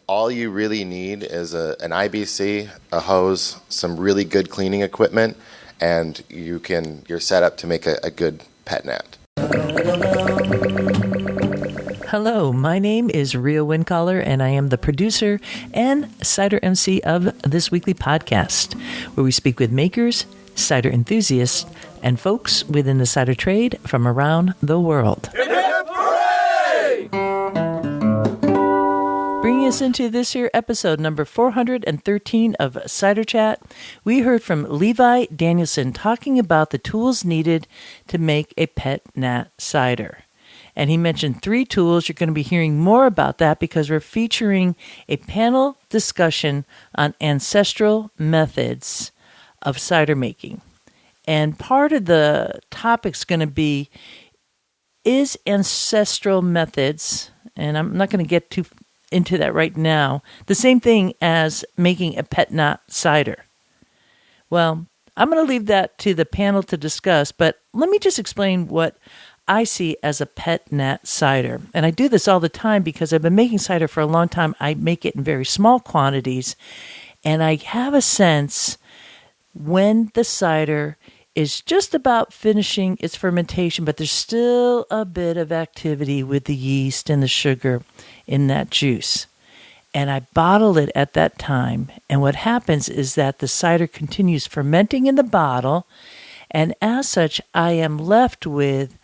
All you really need is an IBC, a hose, some really good cleaning equipment, and you're set up to make a good Pet Nat. Hello, my name is Ria Wincaller, and I am the producer and cider MC of this weekly podcast, where we speak with makers, cider enthusiasts, and folks within the cider trade from around the world. Bringing us into this here episode number 413 of Cider Chat, we heard from Levi Danielson talking about the tools needed to make a Pet Nat cider. And he mentioned 3 tools. You're going to be hearing more about that because we're featuring a panel discussion on ancestral methods of cider making. And part of the topic's going to be, is ancestral methods, and I'm not going to get too into that right now, the same thing as making a Pet Nat cider? Well, I'm going to leave that to the panel to discuss, but let me just explain what I see as a Pet Nat cider. And I do this all the time because I've been making cider for a long time. I make it in very small quantities, and I have a sense when the cider is just about finishing its fermentation, but there's still a bit of activity with the yeast and the sugar in that juice. And I bottle it at that time. And what happens is that the cider continues fermenting in the bottle, and as such, I am left with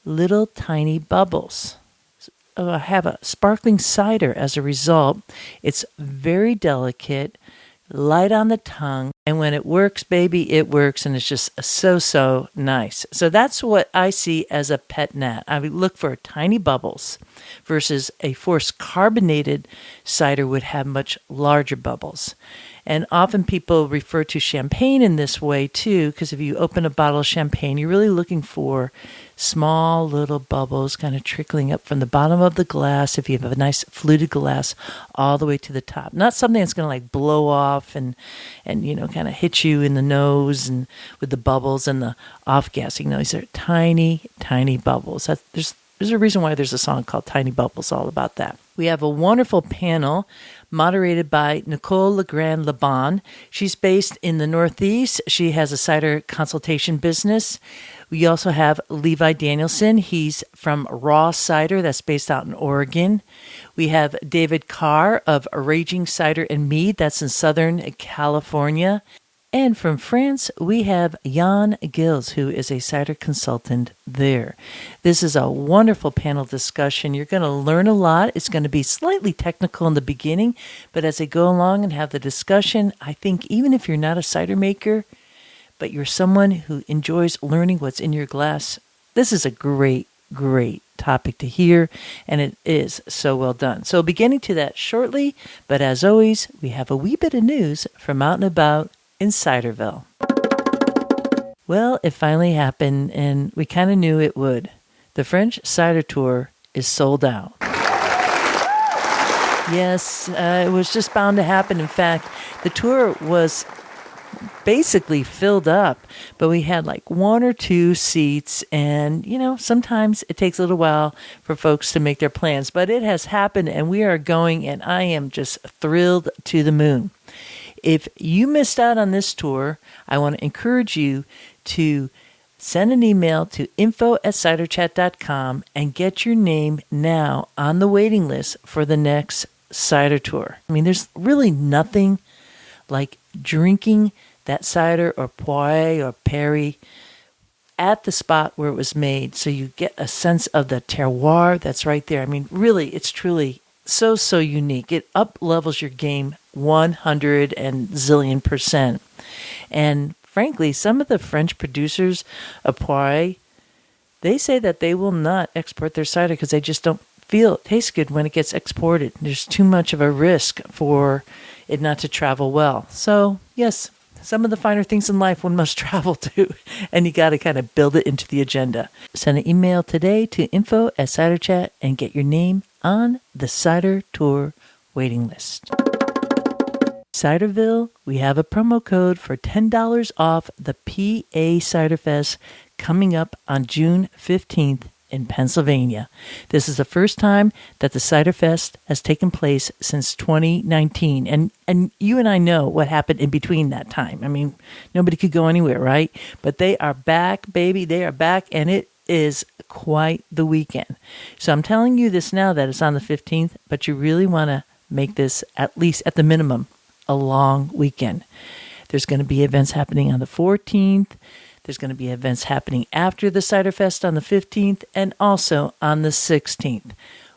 little tiny bubbles. So I have a sparkling cider as a result. It's very delicate, light on the tongue, and when it works, baby, it works, and it's just so nice. So that's what I see as a Pet Nat. I would look for tiny bubbles versus a forced carbonated cider would have much larger bubbles. And often people refer to champagne in this way too, because if you open a bottle of champagne, you're really looking for small little bubbles kind of trickling up from the bottom of the glass, if you have a nice fluted glass, all the way to the top. Not something that's going to like blow off and kind of hit you in the nose and with the bubbles and the off-gassing. No, these are tiny bubbles. There's a reason why there's a song called Tiny Bubbles, all about that. We have a wonderful panel moderated by Nicole, LeGrand, Liebon. She's based in the Northeast. She has a cider consultation business. We also have Levi Danielson. He's from Raw Cider, that's based out in Oregon. We have David Carr of Raging Cider and Mead, that's in Southern California. And from France, we have Yann Gilles, who is a cider consultant there. This is a wonderful panel discussion. You're going to learn a lot. It's going to be slightly technical in the beginning, but as they go along and have the discussion, I think even if you're not a cider maker, but you're someone who enjoys learning what's in your glass, this is a great topic to hear, and it is so well done. So beginning to that shortly, but as always, we have a wee bit of news from out and about in Ciderville. Well, it finally happened, and we kind of knew it would. The French Cider Tour is sold out. Yes, it was just bound to happen. In fact, the tour was basically filled up, but we had like 1 or 2 seats, and sometimes it takes a little while for folks to make their plans, but it has happened, and we are going, and I am just thrilled to the moon. If you missed out on this tour, I want to encourage you to send an email to info@ciderchat.com and get your name now on the waiting list for the next cider tour. I mean, there's really nothing like drinking that cider or poire or perry at the spot where it was made, so you get a sense of the terroir that's right there. I mean, really, it's truly so unique. It up-levels your game 100 and zillion %. And frankly, some of the French producers of poire, they say that they will not export their cider because they just don't feel it tastes good when it gets exported. There's too much of a risk for it not to travel well. So, yes, some of the finer things in life one must travel to, and you got to kind of build it into the agenda. Send an email today to info@ciderchat and get your name on the Cider Tour waiting list. Ciderville, we have a promo code for $10 off the PA Cider Fest coming up on June 15th in Pennsylvania. This is the first time that the Cider Fest has taken place since 2019. And you and I know what happened in between that time. I mean, nobody could go anywhere, right? But they are back, baby. They are back, and it is quite the weekend. So I'm telling you this now that it's on the 15th, but you really want to make this, at least at the minimum, a long weekend. There's going to be events happening on the 14th. There's going to be events happening after the Cider Fest on the 15th and also on the 16th.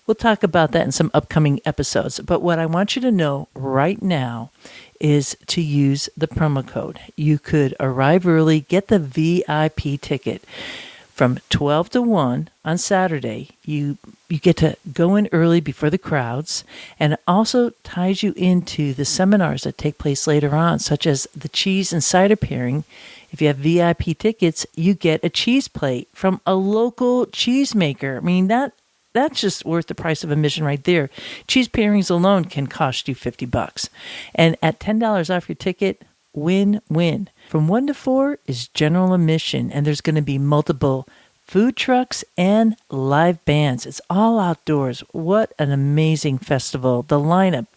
We'll talk about that in some upcoming episodes. But what I want you to know right now is to use the promo code. You could arrive early, get the VIP ticket. From 12 to 1 on Saturday, you get to go in early before the crowds, and it also ties you into the seminars that take place later on, such as the cheese and cider pairing. If you have VIP tickets, you get a cheese plate from a local cheesemaker. I mean, that's just worth the price of admission right there. Cheese pairings alone can cost you $50. And at $10 off your ticket, win-win. From 1 to 4 is general admission, and there's going to be multiple food trucks and live bands. It's all outdoors. What an amazing festival. The lineup,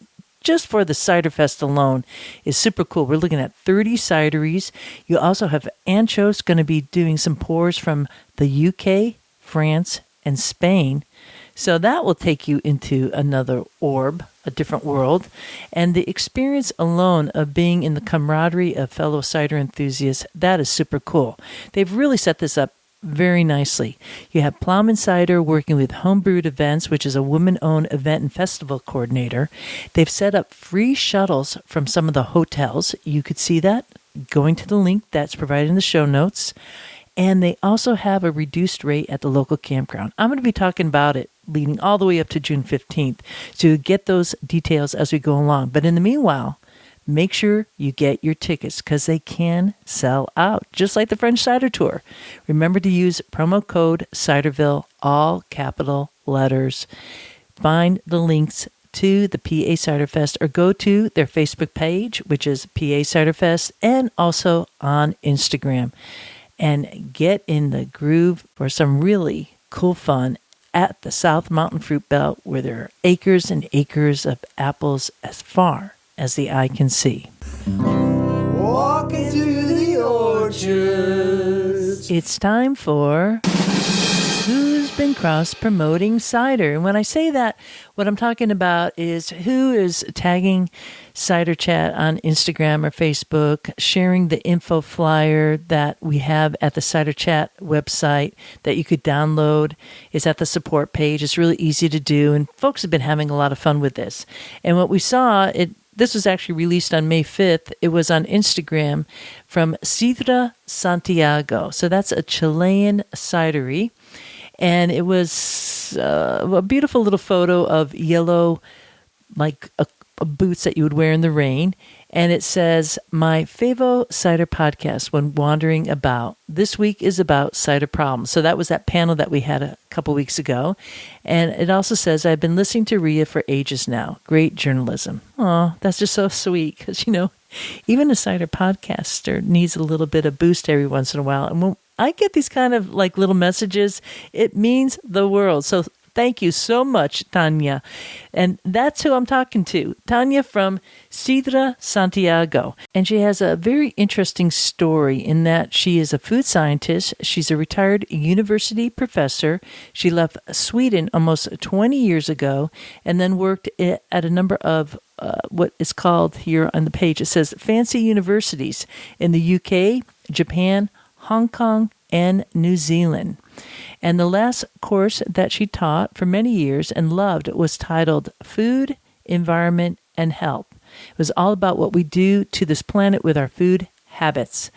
just for the Cider Fest alone, is super cool. We're looking at 30 cideries. You also have Anchos going to be doing some pours from the UK, France, and Spain. So that will take you into another orb, a different world. And the experience alone of being in the camaraderie of fellow cider enthusiasts, that is super cool. They've really set this up very nicely. You have Plowman Cider working with Homebrewed Events, which is a woman-owned event and festival coordinator. They've set up free shuttles from some of the hotels. You could see that going to the link that's provided in the show notes. And they also have a reduced rate at the local campground. I'm going to be talking about it leading all the way up to June 15th. So you get those details as we go along. But in the meanwhile, make sure you get your tickets because they can sell out, just like the French Cider Tour. Remember to use promo code Ciderville, all capital letters. Find the links to the PA Cider Fest or go to their Facebook page, which is PA Cider Fest, and also on Instagram. And get in the groove for some really cool fun at the South Mountain Fruit Belt, where there are acres and acres of apples as far as the eye can see. Walking through the orchards. It's time for Who's Been Cross-Promoting Cider? And when I say that, what I'm talking about is who is tagging Cider Chat on Instagram or Facebook, sharing the info flyer that we have at the Cider Chat website that you could download. It's at the support page. It's really easy to do, and folks have been having a lot of fun with this. And what we saw, this was actually released on May 5th. It was on Instagram from Cider Santiago. So that's a Chilean cidery. And it was a beautiful little photo of yellow, like boots that you would wear in the rain. And it says, "My Favo Cider podcast when wandering about. This week is about cider problems." So that was that panel that we had a couple weeks ago. And it also says, "I've been listening to Rhea for ages now. Great journalism." Oh, that's just so sweet. Because, even a cider podcaster needs a little bit of boost every once in a while. And when I get these kind of like little messages, it means the world. So thank you so much, Tanya. And that's who I'm talking to. Tanya from Cider Santiago. And she has a very interesting story in that she is a food scientist. She's a retired university professor. She left Sweden almost 20 years ago and then worked at a number of what is called here on the page. It says fancy universities in the UK, Japan, Hong Kong, and New Zealand. And the last course that she taught for many years and loved was titled Food, Environment, and Health. It was all about what we do to this planet with our food habits.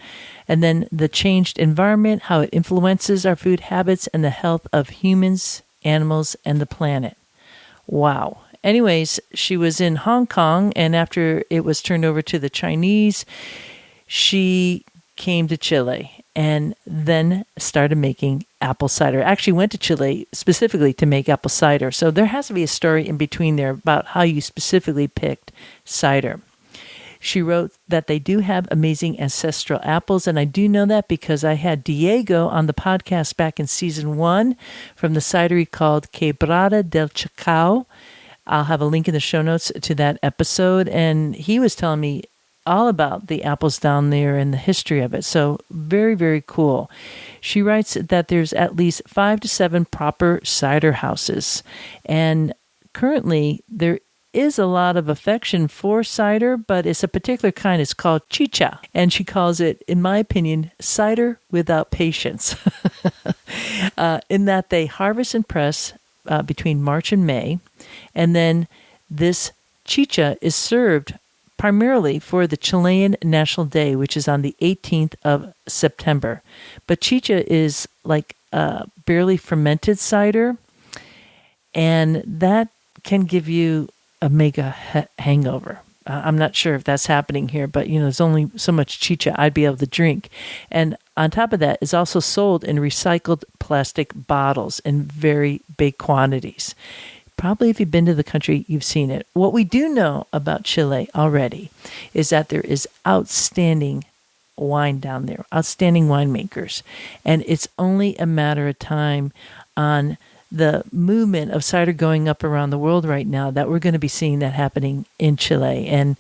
And then the changed environment, how it influences our food habits and the health of humans, animals, and the planet. Wow. Anyways, she was in Hong Kong, and after it was turned over to the Chinese, she came to Chile and then started making apple cider. Actually went to Chile specifically to make apple cider. So there has to be a story in between there about how you specifically picked cider. She wrote that they do have amazing ancestral apples, and I do know that because I had Diego on the podcast back in season 1 from the cidery called Quebrada del Chacao. I'll have a link in the show notes to that episode, and he was telling me all about the apples down there and the history of it. So very, very cool. She writes that there's at least 5 to 7 proper cider houses, and currently there is a lot of affection for cider, but it's a particular kind. It's called chicha, and she calls it, in my opinion, cider without patience, in that they harvest and press between March and May, and then this chicha is served primarily for the Chilean National Day, which is on the 18th of September. But chicha is like barely fermented cider, and that can give you a mega hangover. I'm not sure if that's happening here, but there's only so much chicha I'd be able to drink. And on top of that, it's also sold in recycled plastic bottles in very big quantities. Probably if you've been to the country, you've seen it. What we do know about Chile already is that there is outstanding wine down there, outstanding winemakers. And it's only a matter of time on the movement of cider going up around the world right now that we're going to be seeing that happening in Chile. And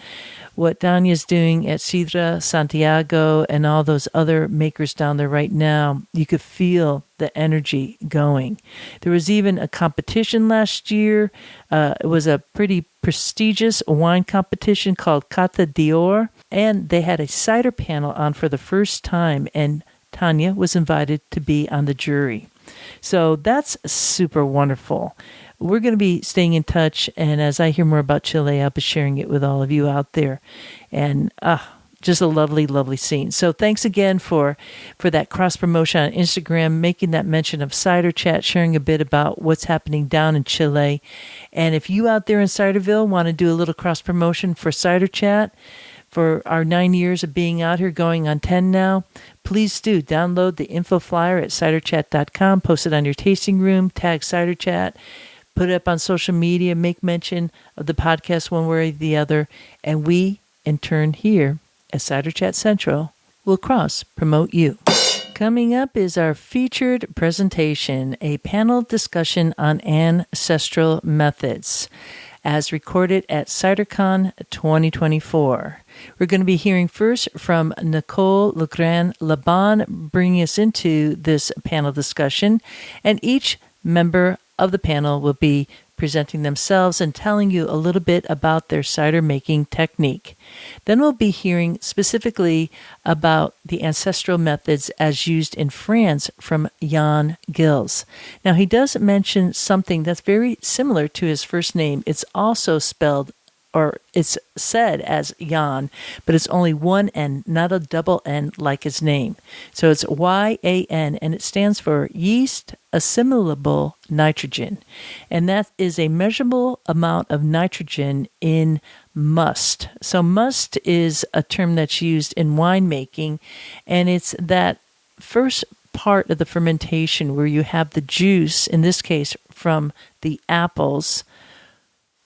what Dania's doing at Sidra, Santiago, and all those other makers down there right now, you could feel the energy going. There was even a competition last year. It was a pretty prestigious wine competition called Cata d'Or, and they had a cider panel on for the first time, and Tanya was invited to be on the jury. So that's super wonderful. We're going to be staying in touch, and as I hear more about Chile, I'll be sharing it with all of you out there. And just a lovely, lovely scene. So thanks again for that cross-promotion on Instagram, making that mention of Cider Chat, sharing a bit about what's happening down in Chile. And if you out there in Ciderville want to do a little cross-promotion for Cider Chat, for our 9 years of being out here, going on 10 now, please do download the info flyer at ciderchat.com, post it on your tasting room, tag Cider Chat, put it up on social media, make mention of the podcast one way or the other, and we, in turn here at Cider Chat Central, will cross-promote you. Coming up is our featured presentation, a panel discussion on ancestral methods, as recorded at CiderCon 2024. We're going to be hearing first from Nicole, LeGrand, Liebon, bringing us into this panel discussion, and each member of the panel will be presenting themselves and telling you a little bit about their cider making technique. Then we'll be hearing specifically about the ancestral methods as used in France from Yann Gilles. Now, he does mention something that's very similar to his first name. It's also spelled, or it's said as Yann, but it's only one N, not a double N like his name. So it's Y-A-N, and it stands for yeast assimilable nitrogen. And that is a measurable amount of nitrogen in must. So must is a term that's used in winemaking, and it's that first part of the fermentation where you have the juice, in this case from the apples,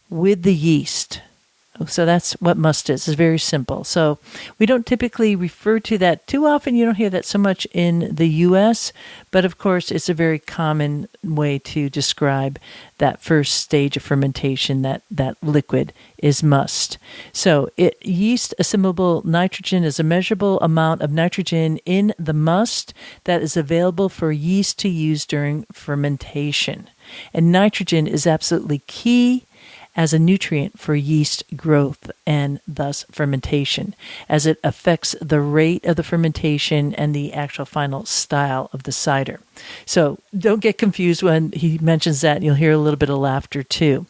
with the yeast. So that's what must is. It's very simple. So we don't typically refer to that too often. You don't hear that so much in the U.S., but of course it's a very common way to describe that first stage of fermentation, that liquid is must. So yeast assimilable nitrogen is a measurable amount of nitrogen in the must that is available for yeast to use during fermentation. And nitrogen is absolutely key as a nutrient for yeast growth and thus fermentation, as it affects the rate of the fermentation and the actual final style of the cider. So don't get confused when he mentions that. You'll hear a little bit of laughter too.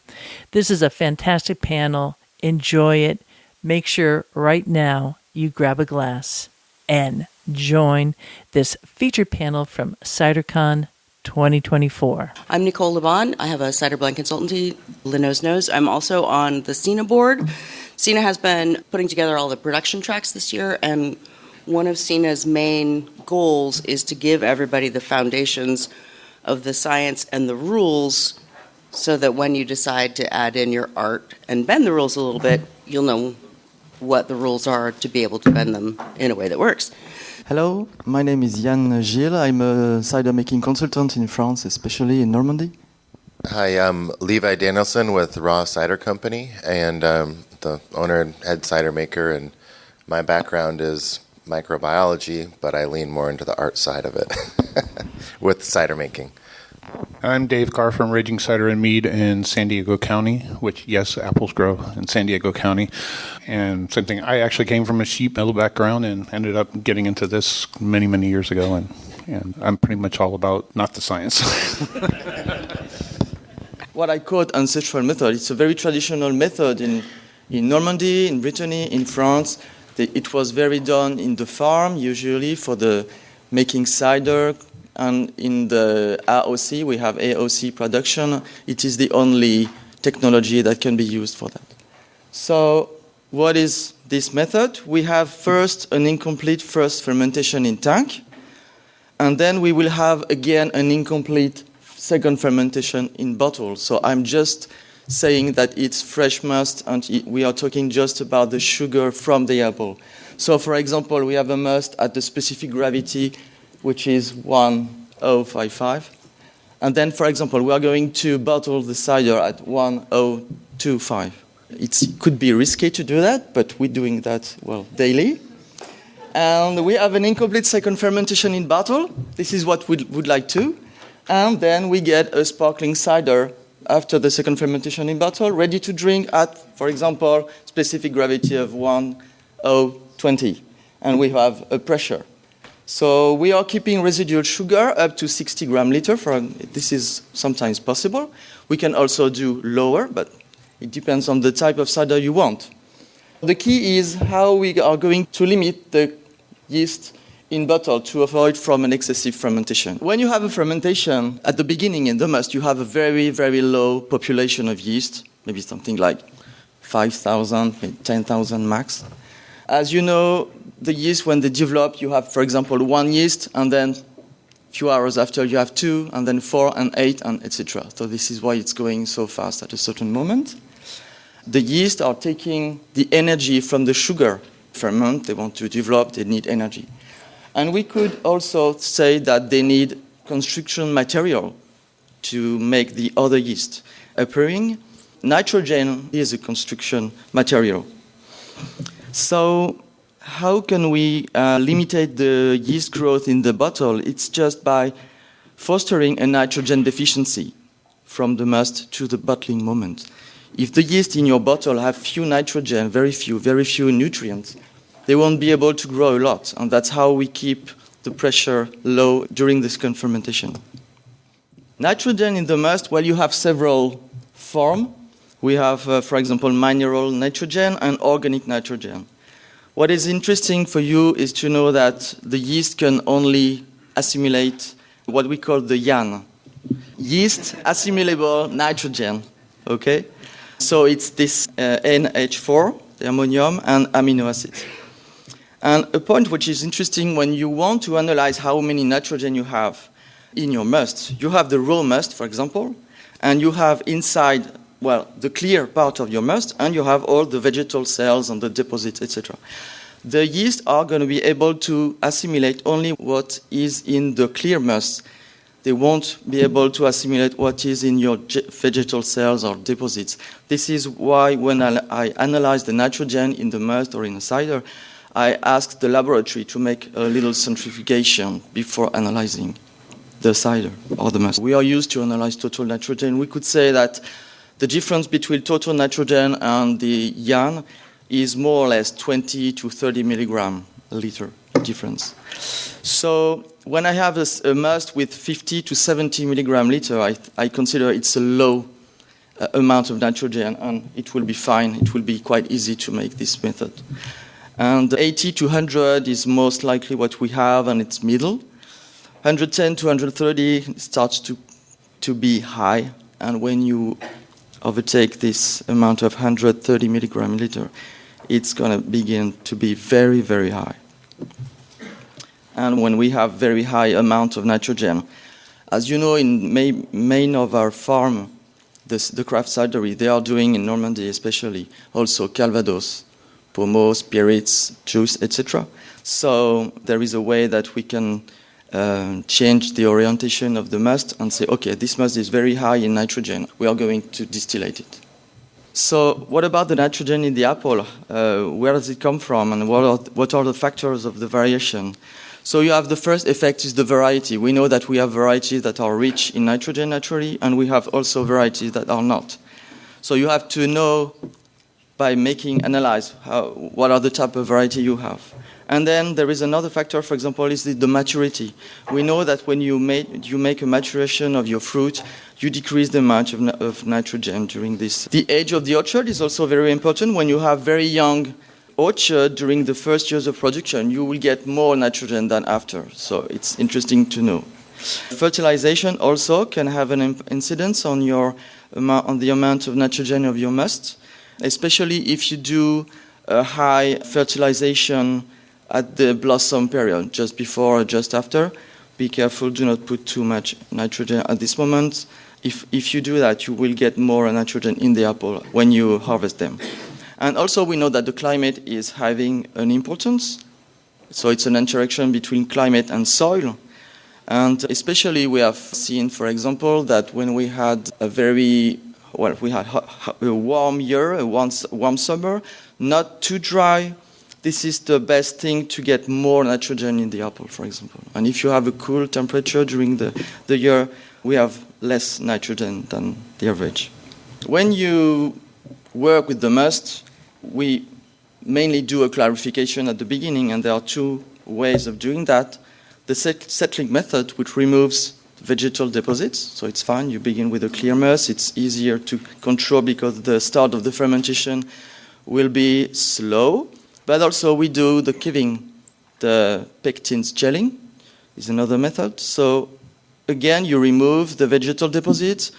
This is a fantastic panel. Enjoy it. Make sure right now you grab a glass and join this featured panel from CiderCon 2024. I'm Nicole, Leibon. I have a cider blend consultancy, LeNosse. I'm also on the CINA board. CINA has been putting together all the production tracks this year, and one of CINA's main goals is to give everybody the foundations of the science and the rules so that when you decide to add in your art and bend the rules a little bit, you'll know what the rules are to be able to bend them in a way that works. Hello, my name is Yann Gilles. I'm a cider-making consultant in France, especially in Normandy. Hi, I'm Levi Danielson with Raw Cider Company, and the owner and head cider maker. And my background is microbiology, but I lean more into the art side of it with cider making. I'm Dave Carr from Raging Cider and Mead in San Diego County, which, yes, apples grow in San Diego County. And same thing, I actually came from a sheep metal background and ended up getting into this many, many years ago. And I'm pretty much all about not the science. What I call Ancestral Method, it's a very traditional method in Normandy, in Brittany, in France. It was very done in the farm, usually for the making cider. And in the AOC, we have AOC production. It is the only technology that can be used for that. So what is this method? We have first an incomplete first fermentation in tank. And then we will have, again, an incomplete second fermentation in bottle. So I'm just saying that it's fresh must, and we are talking just about the sugar from the apple. So, for example, we have a must at the specific gravity, which is 1055. And then, for example, we are going to bottle the cider at 1025. It could be risky to do that, but we're doing that, daily. And we have an incomplete second fermentation in bottle. This is what we would like to. And then we get a sparkling cider after the second fermentation in bottle, ready to drink at, for example, specific gravity of 1020. And we have a pressure. So we are keeping residual sugar up to 60 gram liter. This is sometimes possible. We can also do lower, but it depends on the type of cider you want. The key is how we are going to limit the yeast in bottle to avoid from an excessive fermentation. When you have a fermentation, at the beginning in the must, you have a very, very low population of yeast, maybe something like 5,000, maybe 10,000 max. As you know, the yeast, when they develop, you have, for example, one yeast, and then a few hours after you have 2, and then 4 and 8, and etc. So this is why it's going so fast at a certain moment. The yeast are taking the energy from the sugar ferment. They want to develop, they need energy. And we could also say that they need construction material to make the other yeast appearing. Nitrogen is a construction material. So how can we limit the yeast growth in the bottle? It's just by fostering a nitrogen deficiency from the must to the bottling moment. If the yeast in your bottle have few nitrogen, very few nutrients, they won't be able to grow a lot. And that's how we keep the pressure low during the second fermentation. Nitrogen in the must, you have several forms. We have, for example, mineral nitrogen and organic nitrogen. What is interesting for you is to know that the yeast can only assimilate what we call the Yann. Yeast assimilable nitrogen, okay? So it's this NH4, the ammonium, and amino acids. And a point which is interesting when you want to analyze how many nitrogen you have in your must, you have the raw must, for example, and you have inside, the clear part of your must, and you have all the vegetal cells and the deposits, etc. The yeast are going to be able to assimilate only what is in the clear must. They won't be able to assimilate what is in your vegetal cells or deposits. This is why when I analyze the nitrogen in the must or in a cider, I asked the laboratory to make a little centrifugation before analyzing the cider or the must. We are used to analyze total nitrogen. We could say that the difference between total nitrogen and the Yann is more or less 20 to 30 milligram a liter difference. So when I have a must with 50 to 70 milligram liter, I consider it's a low amount of nitrogen, and it will be fine. It will be quite easy to make this method. And 80 to 100 is most likely what we have, and it's middle. 110 to 130 starts to be high, and when you overtake this amount of 130 milligram liter, it's going to begin to be very, very high. And when we have very high amount of nitrogen, as you know, in main of our farm, the craft cidery, they are doing in Normandy especially, also Calvados, pomos, spirits, juice, etc. So there is a way that we can change the orientation of the must and say, okay, this must is very high in nitrogen. We are going to distillate it. So what about the nitrogen in the apple? Where does it come from, and what are the factors of the variation? So you have the first effect is the variety. We know that we have varieties that are rich in nitrogen naturally, and we have also varieties that are not. So you have to know by analyze what are the type of variety you have. And then there is another factor, for example, is the maturity. We know that when you make a maturation of your fruit, you decrease the amount of nitrogen during this. The age of the orchard is also very important. When you have very young orchard during the first years of production, you will get more nitrogen than after. So it's interesting to know. Fertilization also can have an incidence on the amount of nitrogen of your must, especially if you do a high fertilization at the blossom period, just before or just after. Be careful, do not put too much nitrogen at this moment. If you do that, you will get more nitrogen in the apple when you harvest them. And also we know that the climate is having an importance. So it's an interaction between climate and soil. And especially we have seen, for example, that when we had a warm year, a warm summer, not too dry, this is the best thing to get more nitrogen in the apple, for example. And if you have a cool temperature during the year, we have less nitrogen than the average. When you work with the must, we mainly do a clarification at the beginning, and there are two ways of doing that. The settling method, which removes vegetal deposits, so it's fine. You begin with a clear must. It's easier to control because the start of the fermentation will be slow. But also we do the kiving, the pectins gelling is another method. So again, you remove the vegetal deposits,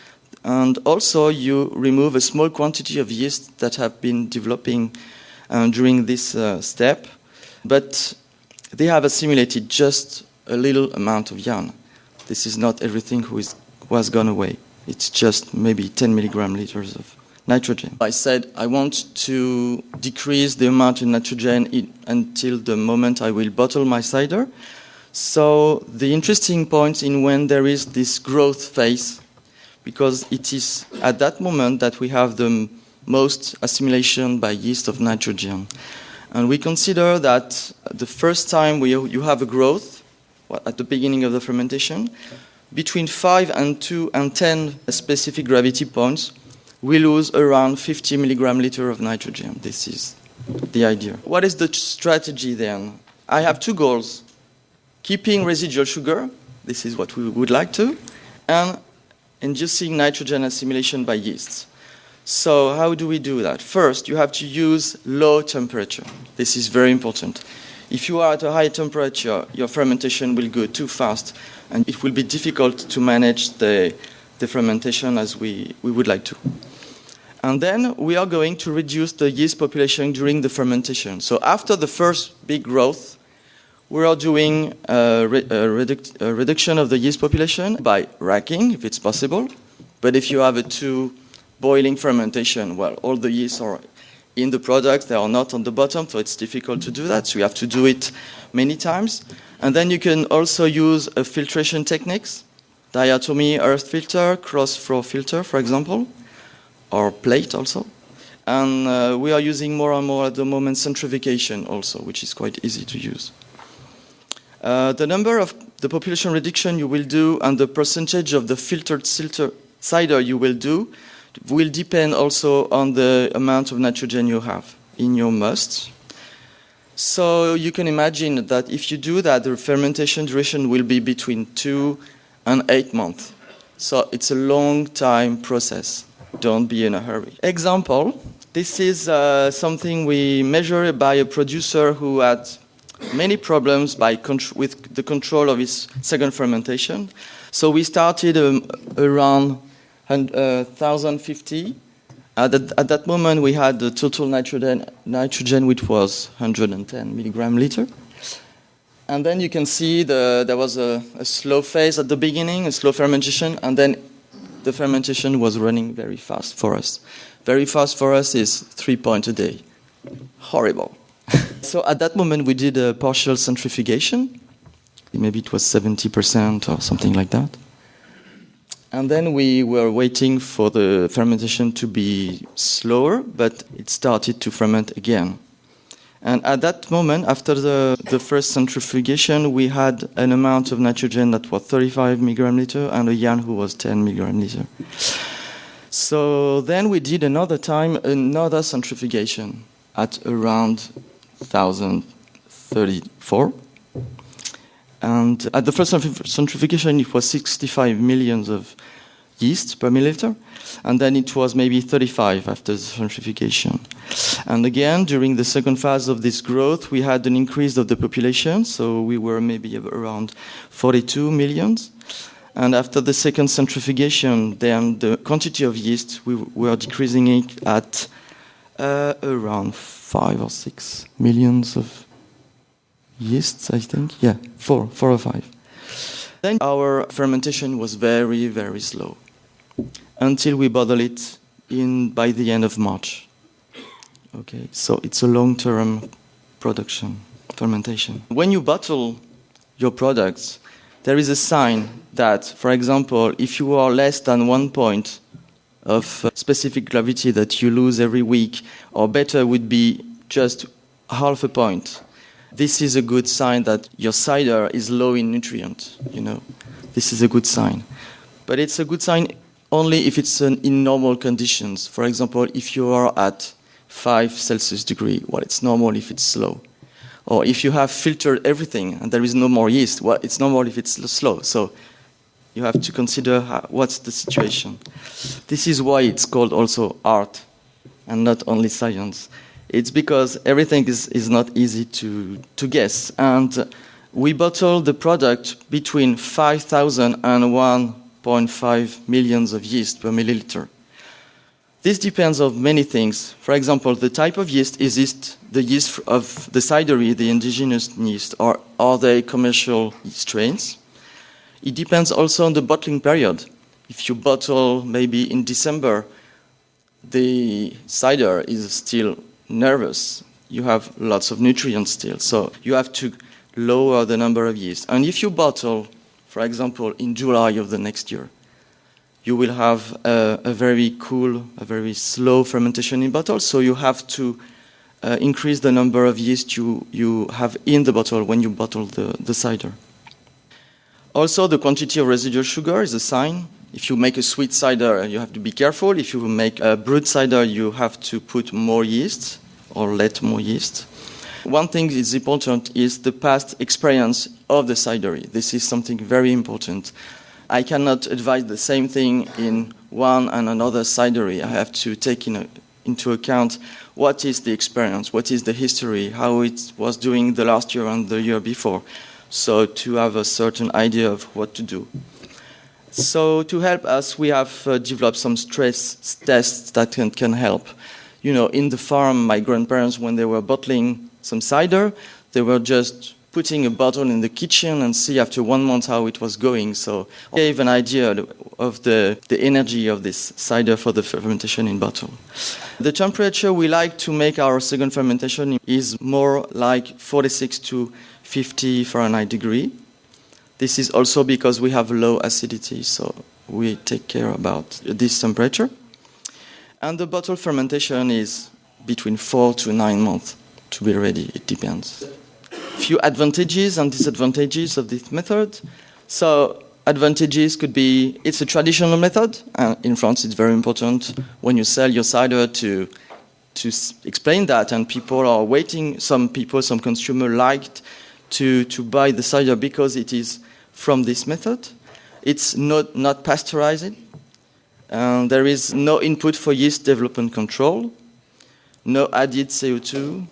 and also you remove a small quantity of yeast that have been developing during this step. But they have assimilated just a little amount of yarn. This is not everything was gone away. It's just maybe 10 milligram liters of nitrogen. I said I want to decrease the amount of nitrogen until the moment I will bottle my cider. So the interesting point in when there is this growth phase, because it is at that moment that we have the most assimilation by yeast of nitrogen. And we consider that the first time you have a growth, at the beginning of the fermentation, between 5 and 2 and 10 specific gravity points, we lose around 50 milligram liter of nitrogen. This is the idea. What is the strategy then? I have two goals. Keeping residual sugar, this is what we would like to, and inducing nitrogen assimilation by yeast. So how do we do that? First, you have to use low temperature. This is very important. If you are at a high temperature, your fermentation will go too fast, and it will be difficult to manage the fermentation as we would like to. And then we are going to reduce the yeast population during the fermentation. So after the first big growth, we are doing a reduction of the yeast population by racking, if it's possible. But if you have a too boiling fermentation, well, all the yeast are in the products, they are not on the bottom, so it's difficult to do that. So you have to do it many times. And then you can also use a filtration techniques, diatomy earth filter, cross-flow filter, for example, or plate also. And we are using more and more at the moment centrifugation also, which is quite easy to use. The number of the population reduction you will do and the percentage of the filtered cider you will do will depend also on the amount of nitrogen you have in your must. So you can imagine that if you do that, the fermentation duration will be between 2 and 8 months. So it's a long time process. Don't be in a hurry. Example, this is something we measured by a producer who had many problems with the control of his second fermentation. So we started around 1,050. At that moment, we had the total nitrogen which was 110 milligram liter. And then you can see there was a slow phase at the beginning, a slow fermentation, and then the fermentation was running very fast for us. Very fast for us is 3 points a day. horrible. So at that moment, we did a partial centrifugation. Maybe it was 70% or something like that. And then we were waiting for the fermentation to be slower, but it started to ferment again. And at that moment, after the first centrifugation, we had an amount of nitrogen that was 35 milligram liter and a Yann who was 10 milligram liter. So then we did another centrifugation at around 1034. And at the first centrifugation, it was 65 millions of yeast per milliliter, and then it was maybe 35 after the centrifugation. And again, during the second phase of this growth, we had an increase of the population, so we were maybe around 42 millions. And after the second centrifugation, then the quantity of yeast, we were decreasing it at around 5 or 6 millions of yeasts, I think. Yeah, 4 or 5. Then our fermentation was very, very slow until we bottle it by the end of March. Okay, so it's a long-term production, fermentation. When you bottle your products, there is a sign that, for example, if you are less than 1 point of specific gravity that you lose every week, or better would be just half a point, this is a good sign that your cider is low in nutrient, This is a good sign. But it's a good sign only if it's in normal conditions. For example, if you are at 5 Celsius degree, well, it's normal if it's slow. Or if you have filtered everything and there is no more yeast, well, it's normal if it's slow. So you have to consider what's the situation. This is why it's called also art and not only science. It's because everything is not easy to guess. And we bottle the product between 5,000 and 1.5 millions of yeast per milliliter. This depends on many things. For example, the type of yeast, is it the yeast of the cidery, the indigenous yeast, or are they commercial strains? It depends also on the bottling period. If you bottle maybe in December, the cider is still nervous. You have lots of nutrients still, so you have to lower the number of yeast. And if you bottle, for example, in July of the next year, you will have a very cool, a very slow fermentation in bottle, so you have to increase the number of yeast you have in the bottle when you bottle the cider. Also, the quantity of residual sugar is a sign. If you make a sweet cider, you have to be careful. If you make a brewed cider, you have to put more yeast or let more yeast. One thing is important is the past experience of the cidery. This is something very important. I cannot advise the same thing in one and another cidery. I have to take into account what is the experience, what is the history, how it was doing the last year and the year before, so to have a certain idea of what to do. So to help us, we have developed some stress tests that can help. In the farm, my grandparents, when they were bottling some cider, they were just putting a bottle in the kitchen and see after 1 month how it was going. So I gave an idea of the energy of this cider for the fermentation in bottle. The temperature we like to make our second fermentation is more like 46 to 50 Fahrenheit degree. This is also because we have low acidity, so we take care about this temperature. And the bottle fermentation is between 4 to 9 months to be ready. It depends. Few advantages and disadvantages of this method. So advantages could be it's a traditional method. In France, it's very important when you sell your cider to explain that, and people are waiting. Some consumer liked to buy the cider because it is from this method. It's not pasteurized. There is no input for yeast development control, no added CO2.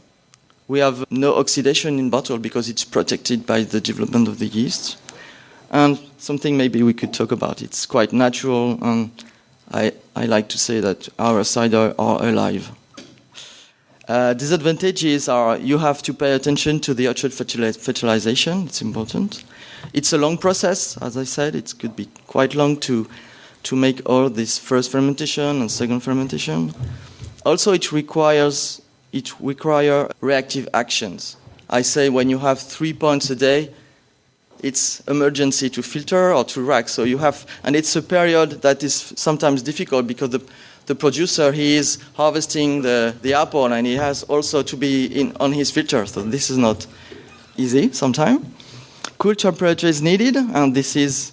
We have no oxidation in bottle because it's protected by the development of the yeast. And something maybe we could talk about. It's quite natural, and I like to say that our cider are alive. Disadvantages are you have to pay attention to the orchard fertilization. It's important. It's a long process, as I said. It could be quite long to make all this first fermentation and second fermentation. Also, it requires it requires reactive actions. I say when you have 3 points a day, it's emergency to filter or to rack. So you have, and it's a period that is sometimes difficult because the producer, he is harvesting the apple and he has also to be on his filter. So this is not easy sometimes. Cool temperature is needed, and this is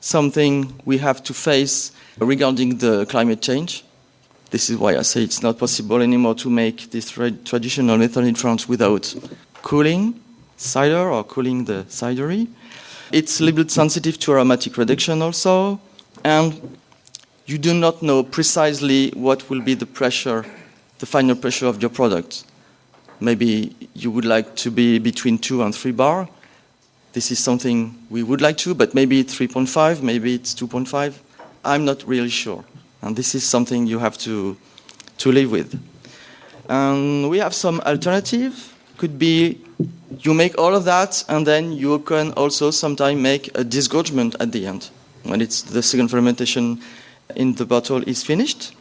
something we have to face regarding the climate change. This is why I say it's not possible anymore to make this traditional method in France without cooling cider or cooling the cidery. It's a little bit sensitive to aromatic reduction also, and you do not know precisely what will be the pressure, the final pressure of your product. Maybe you would like to be between 2 and 3 bar. This is something we would like to, but maybe it's 3.5, maybe it's 2.5. I'm not really sure. And this is something you have to live with. And we have some alternative. Could be you make all of that, and then you can also sometimes make a disgorgement at the end, when it's the second fermentation in the bottle is finished.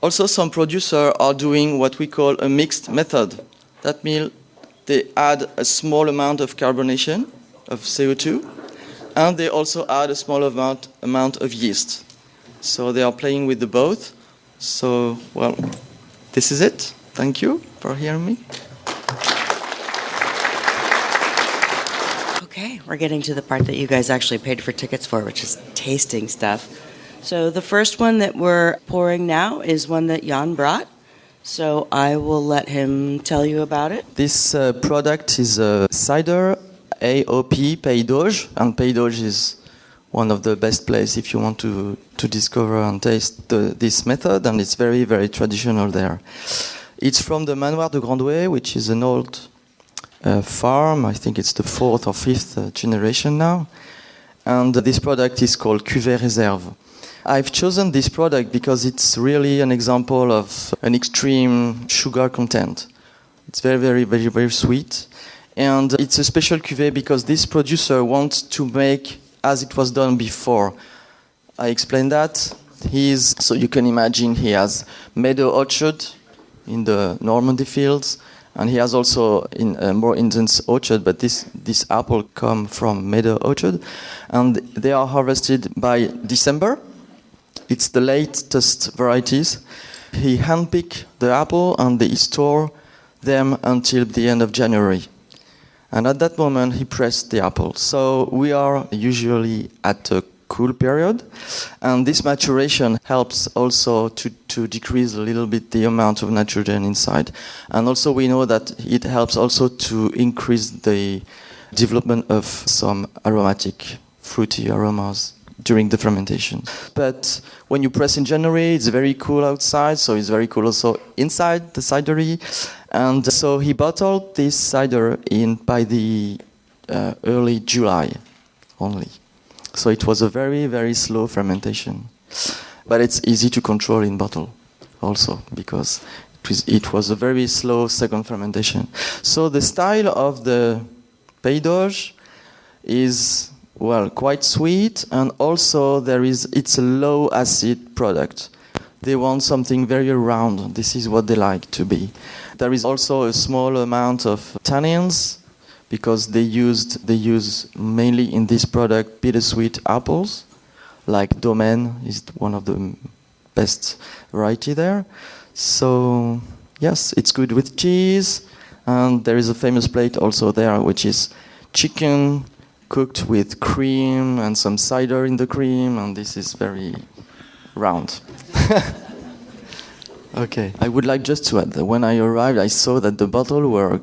Also, some producers are doing what we call a mixed method. That means they add a small amount of carbonation of CO2, and they also add a small amount of yeast. So they are playing with the both. So, well, this is it. Thank you for hearing me. Okay, we're getting to the part that you guys actually paid for tickets for, which is tasting stuff. So the first one that we're pouring now is one that Yann brought. So I will let him tell you about it. This product is a cider AOP Pays d'Auge, and Pays d'Auge is one of the best places if you want to discover and taste this method, and it's very, very traditional there. It's from the Manoir de Grandouet, which is an old farm. I think it's the 4th or 5th generation now. And this product is called Cuvée Réserve. I've chosen this product because it's really an example of an extreme sugar content. It's very, very, very, very sweet. And it's a special cuvée because this producer wants to make as it was done before. I explained that. So you can imagine he has meadow orchard in the Normandy fields, and he has also in a more intense orchard, but this apple come from meadow orchard, and they are harvested by December. It's the latest varieties. He handpicked the apple and he store them until the end of January. And at that moment, he pressed the apple. So we are usually at a cool period. And this maturation helps also to decrease a little bit the amount of nitrogen inside. And also we know that it helps also to increase the development of some aromatic, fruity aromas during the fermentation. But when you press in January, it's very cool outside, so it's very cool also inside the cidery. And so he bottled this cider by the early July only. So it was a very, very slow fermentation. But it's easy to control in bottle also, because it was a very slow second fermentation. So the style of the Pays d'Auge is, well, quite sweet, and also it's a low acid product. They want something very round. This is what they like to be. There is also a small amount of tannins because they use mainly in this product bittersweet apples, like Domaine is one of the best variety there. So yes, it's good with cheese, and there is a famous plate also there, which is chicken cooked with cream and some cider in the cream, and this is very round. Okay, I would like just to add that when I arrived, I saw that the bottles were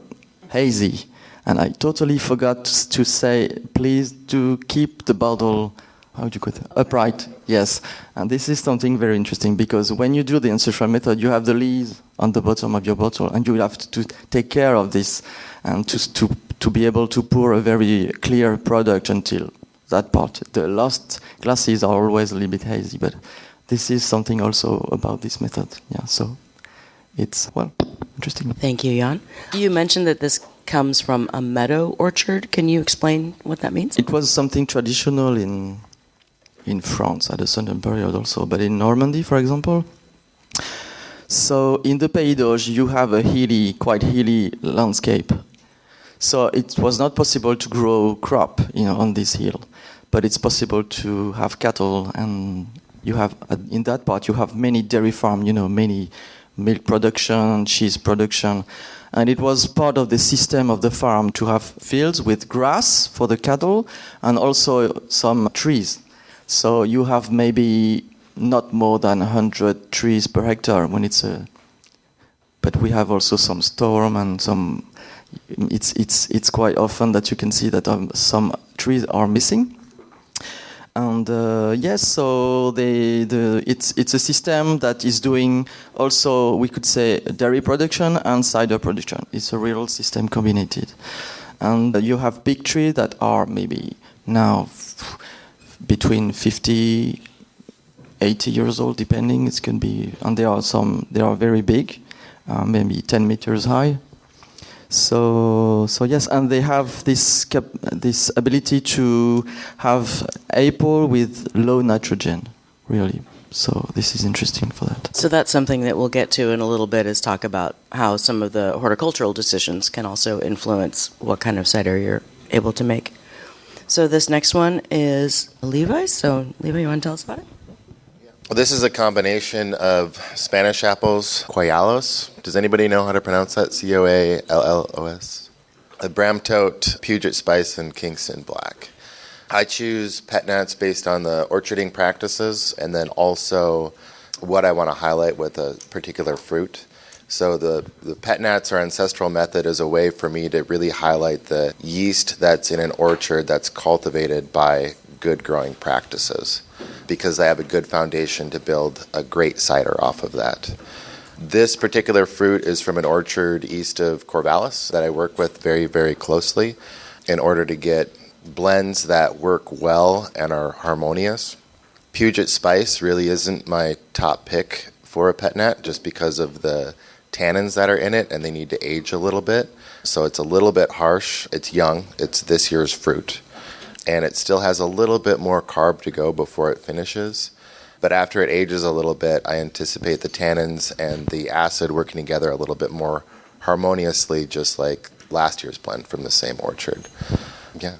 hazy, and I totally forgot to say, please do keep the bottle, how do you call it, upright. Yes, and this is something very interesting, because when you do the ancestral method, you have the lees on the bottom of your bottle, and you have to take care of this, and to be able to pour a very clear product until that part. The last glasses are always a little bit hazy, but this is something also about this method. Yeah, so it's, well, interesting. Thank you, Yann. You mentioned that this comes from a meadow orchard. Can you explain what that means? It was something traditional in France at a certain period also, but in Normandy, for example. So in the Pays d'Auge, you have a quite hilly landscape. So it was not possible to grow crop, on this hill, but it's possible to have cattle, and you have in that part you have many dairy farms, many milk production, cheese production, and it was part of the system of the farm to have fields with grass for the cattle and also some trees. So you have maybe not more than 100 trees per hectare when but we have also some storm and some. It's quite often that you can see that some trees are missing. And yes, so it's a system that is doing also, we could say, dairy production and cider production. It's a real system combined. And you have big trees that are maybe now between 50, 80 years old, depending. It can be, and they are very big, maybe 10 meters high. So yes, and they have this ability to have apple with low nitrogen, really. So this is interesting for that. So that's something that we'll get to in a little bit, is talk about how some of the horticultural decisions can also influence what kind of cider you're able to make. So this next one is Levi. So Levi, you want to tell us about it? Well, this is a combination of Spanish apples, Coallos. Does anybody know how to pronounce that? Coallos. A Bramtote, Puget Spice, and Kingston Black. I choose Pet Nats based on the orcharding practices and then also what I want to highlight with a particular fruit. So the Pet Nats or Ancestral Method is a way for me to really highlight the yeast that's in an orchard that's cultivated by good growing practices, because I have a good foundation to build a great cider off of that. This particular fruit is from an orchard east of Corvallis that I work with very, very closely in order to get blends that work well and are harmonious. Puget Spice really isn't my top pick for a Pet Nat just because of the tannins that are in it, and they need to age a little bit. So it's a little bit harsh. It's young. It's this year's fruit. And it still has a little bit more carb to go before it finishes. But after it ages a little bit, I anticipate the tannins and the acid working together a little bit more harmoniously, just like last year's blend from the same orchard. Yeah.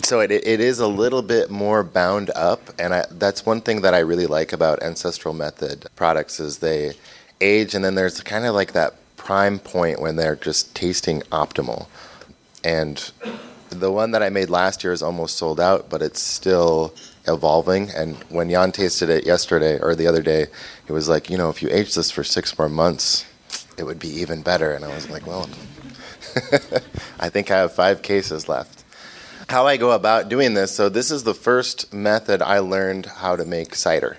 So it is a little bit more bound up, and that's one thing that I really like about Ancestral Method products is they age, and then there's kind of like that prime point when they're just tasting optimal. And the one that I made last year is almost sold out, but it's still evolving. And when Yann tasted it yesterday or the other day, he was like, if you age this for 6 more months, it would be even better. And I was like, well, I think I have 5 cases left. How I go about doing this, so this is the first method I learned how to make cider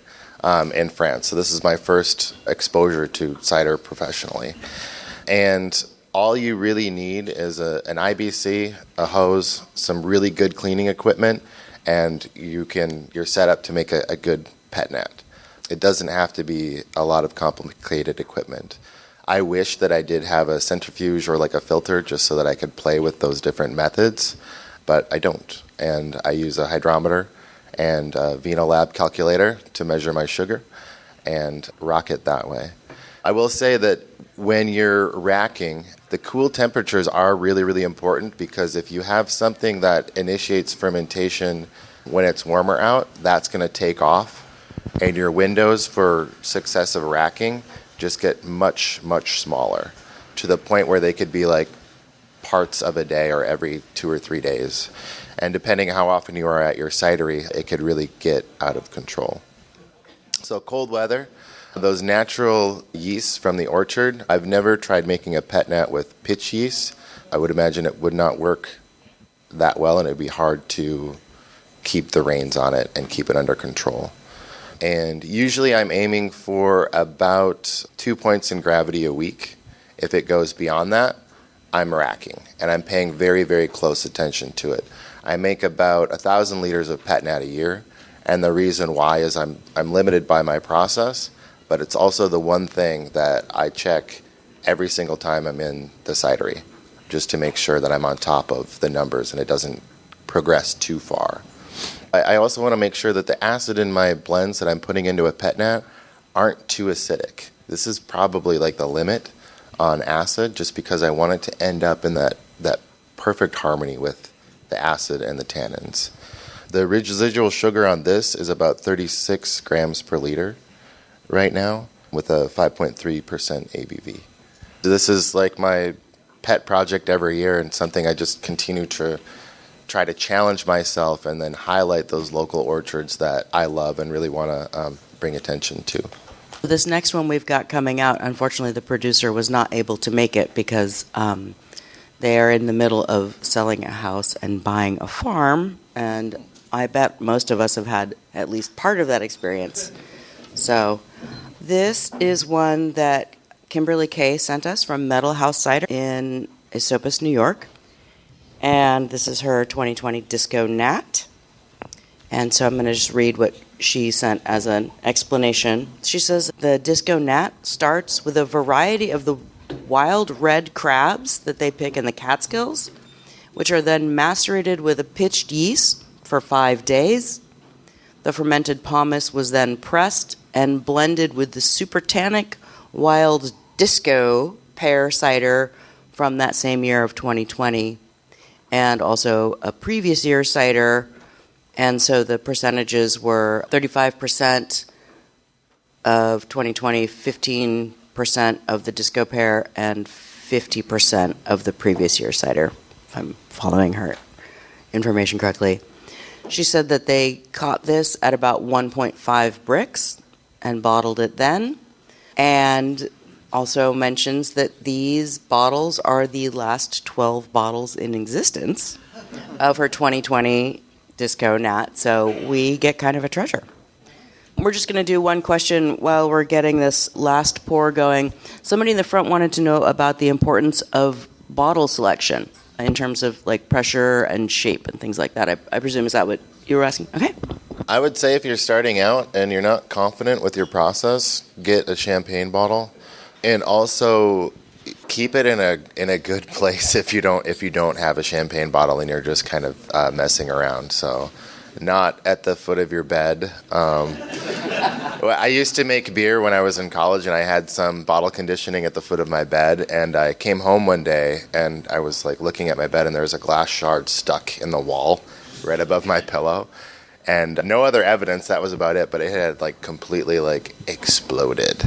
in France. So this is my first exposure to cider professionally. And all you really need is an IBC, a hose, some really good cleaning equipment, and you're set up to make a good Pet Nat. It doesn't have to be a lot of complicated equipment. I wish that I did have a centrifuge or like a filter just so that I could play with those different methods, but I don't. And I use a hydrometer and a VenoLab calculator to measure my sugar and rock it that way. I will say that when you're racking, the cool temperatures are really, really important, because if you have something that initiates fermentation when it's warmer out, that's going to take off, and your windows for successive racking just get much, much smaller, to the point where they could be like parts of a day or every 2 or 3 days. And depending how often you are at your cidery, it could really get out of control. So cold weather, those natural yeasts from the orchard, I've never tried making a Pet Nat with pitch yeast. I would imagine it would not work that well, and it would be hard to keep the reins on it and keep it under control. And usually I'm aiming for about 2 points in gravity a week. If it goes beyond that, I'm racking, and I'm paying very, very close attention to it. I make about 1,000 liters of Pet Nat a year, and the reason why is I'm limited by my process, but it's also the one thing that I check every single time I'm in the cidery, just to make sure that I'm on top of the numbers and it doesn't progress too far. I also want to make sure that the acid in my blends that I'm putting into a Pet Nat aren't too acidic. This is probably like the limit on acid, just because I want it to end up in that perfect harmony with the acid and the tannins. The residual sugar on this is about 36 grams per liter right now, with a 5.3% ABV. This is like my pet project every year, and something I just continue to try to challenge myself and then highlight those local orchards that I love and really want to bring attention to. This next one we've got coming out, unfortunately the producer was not able to make it because they are in the middle of selling a house and buying a farm, and I bet most of us have had at least part of that experience. So this is one that Kimberly Kay sent us from Metal House Cider in Esopus, New York. And this is her 2020 Disco Nat. And so I'm going to just read what she sent as an explanation. She says, the Disco Nat starts with a variety of the wild red crabs that they pick in the Catskills, which are then macerated with a pitched yeast for 5 days. The fermented pomace was then pressed and blended with the super tannic wild Disco pear cider from that same year of 2020, and also a previous year cider. And so the percentages were 35% of 2020, 15% of the Disco pear, and 50% of the previous year cider, if I'm following her information correctly. She said that they caught this at about 1.5 bricks and bottled it then, and also mentions that these bottles are the last 12 bottles in existence of her 2020 Disco Nat, so we get kind of a treasure. We're just going to do one question while we're getting this last pour going. Somebody in the front wanted to know about the importance of bottle selection in terms of like pressure and shape and things like that. I presume, is that what you were asking? Okay. I would say if you're starting out and you're not confident with your process, get a champagne bottle, and also keep it in a good place if you don't have a champagne bottle and you're just kind of messing around. So, not at the foot of your bed. I used to make beer when I was in college, and I had some bottle conditioning at the foot of my bed. And I came home one day, and I was like looking at my bed, and there was a glass shard stuck in the wall right above my pillow. And no other evidence, that was about it, but it had like completely like exploded.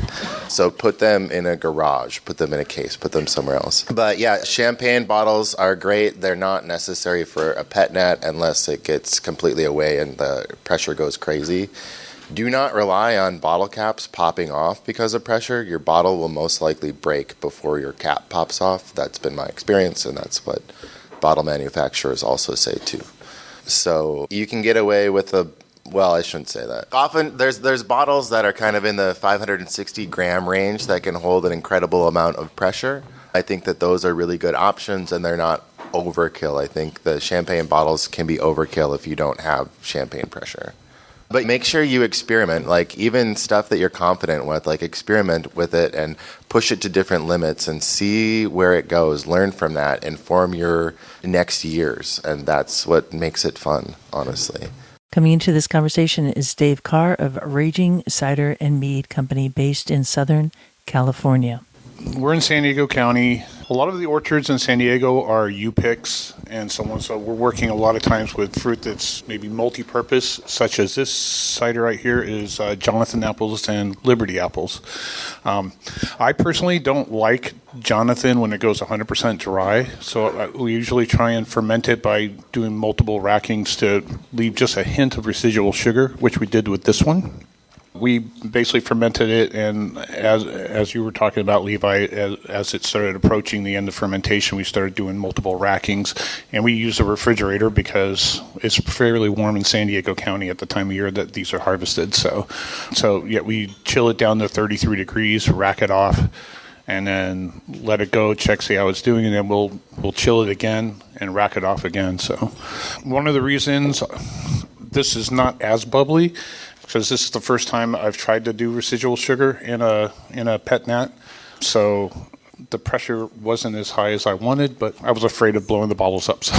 So put them in a garage, put them in a case, put them somewhere else. But yeah, champagne bottles are great. They're not necessary for a Pet Nat unless it gets completely away and the pressure goes crazy. Do not rely on bottle caps popping off because of pressure. Your bottle will most likely break before your cap pops off. That's been my experience, and that's what bottle manufacturers also say too. So you can get away with I shouldn't say that. Often there's bottles that are kind of in the 560 gram range that can hold an incredible amount of pressure. I think that those are really good options, and they're not overkill. I think the champagne bottles can be overkill if you don't have champagne pressure. But make sure you experiment, like even stuff that you're confident with, like experiment with it and push it to different limits and see where it goes. Learn from that, inform your next years, and that's what makes it fun, honestly. Coming into this conversation is Dave Carr of Raging Cider and Mead Company based in Southern California. We're in San Diego County. A lot of the orchards in San Diego are U-picks and so on. So we're working a lot of times with fruit that's maybe multi-purpose, such as this cider right here is Jonathan apples and Liberty apples. I personally don't like Jonathan when it goes 100% dry. So we usually try and ferment it by doing multiple rackings to leave just a hint of residual sugar, which we did with this one. We basically fermented it, and as you were talking about, Levi, as it started approaching the end of fermentation, we started doing multiple rackings, and we used a refrigerator because it's fairly warm in San Diego County at the time of year that these are harvested. So yeah, we chill it down to 33 degrees, rack it off, and then let it go, check, see how it's doing, and then we'll chill it again and rack it off again. So one of the reasons this is not as bubbly, because this is the first time I've tried to do residual sugar in a Pet Nat, so the pressure wasn't as high as I wanted, but I was afraid of blowing the bottles up. So.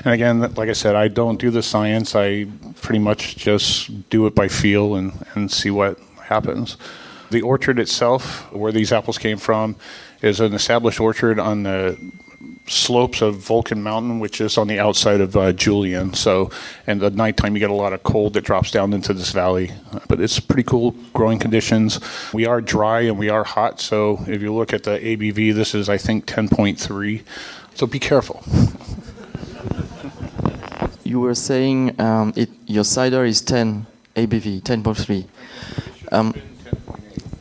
And again, like I said, I don't do the science. I pretty much just do it by feel and see what happens. The orchard itself, where these apples came from, is an established orchard on the slopes of Vulcan Mountain, which is on the outside of Julian. So, and at nighttime you get a lot of cold that drops down into this valley. But it's pretty cool growing conditions. We are dry and we are hot. So if you look at the ABV, this is, I think, 10.3. So be careful. You were saying your cider is 10 ABV, 10.3.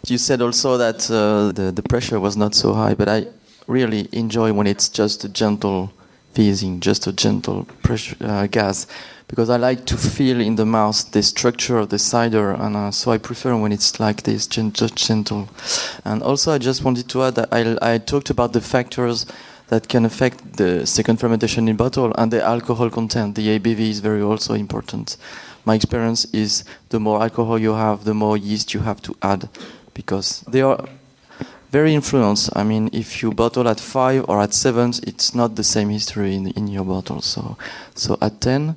You said also that the pressure was not so high, but I really enjoy when it's just a gentle fizzing, just a gentle pressure gas, because I like to feel in the mouth the structure of the cider, and so I prefer when it's like this, just gentle. And also I just wanted to add that I talked about the factors that can affect the second fermentation in bottle, and the alcohol content, the ABV is very also important. My experience is the more alcohol you have, the more yeast you have to add, because they are very influenced. I mean, if you bottle at 5 or at 7, it's not the same history in your bottle. So at 10,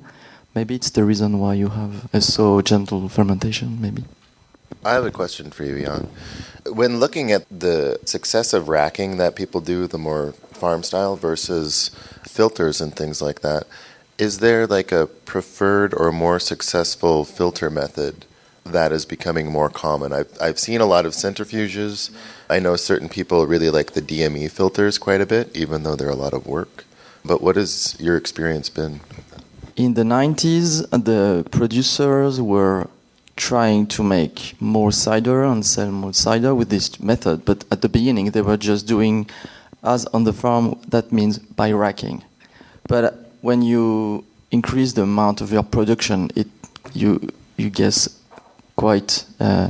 maybe it's the reason why you have a so gentle fermentation, maybe. I have a question for you, Yann. When looking at the success of racking that people do, the more farm style versus filters and things like that, is there like a preferred or more successful filter method that is becoming more common? I've seen a lot of centrifuges. I know certain people really like the DME filters quite a bit, even though they're a lot of work. But what has your experience been? In the 90s, the producers were trying to make more cider and sell more cider with this method. But at the beginning, they were just doing, as on the farm, that means by racking. But when you increase the amount of your production, you guess quite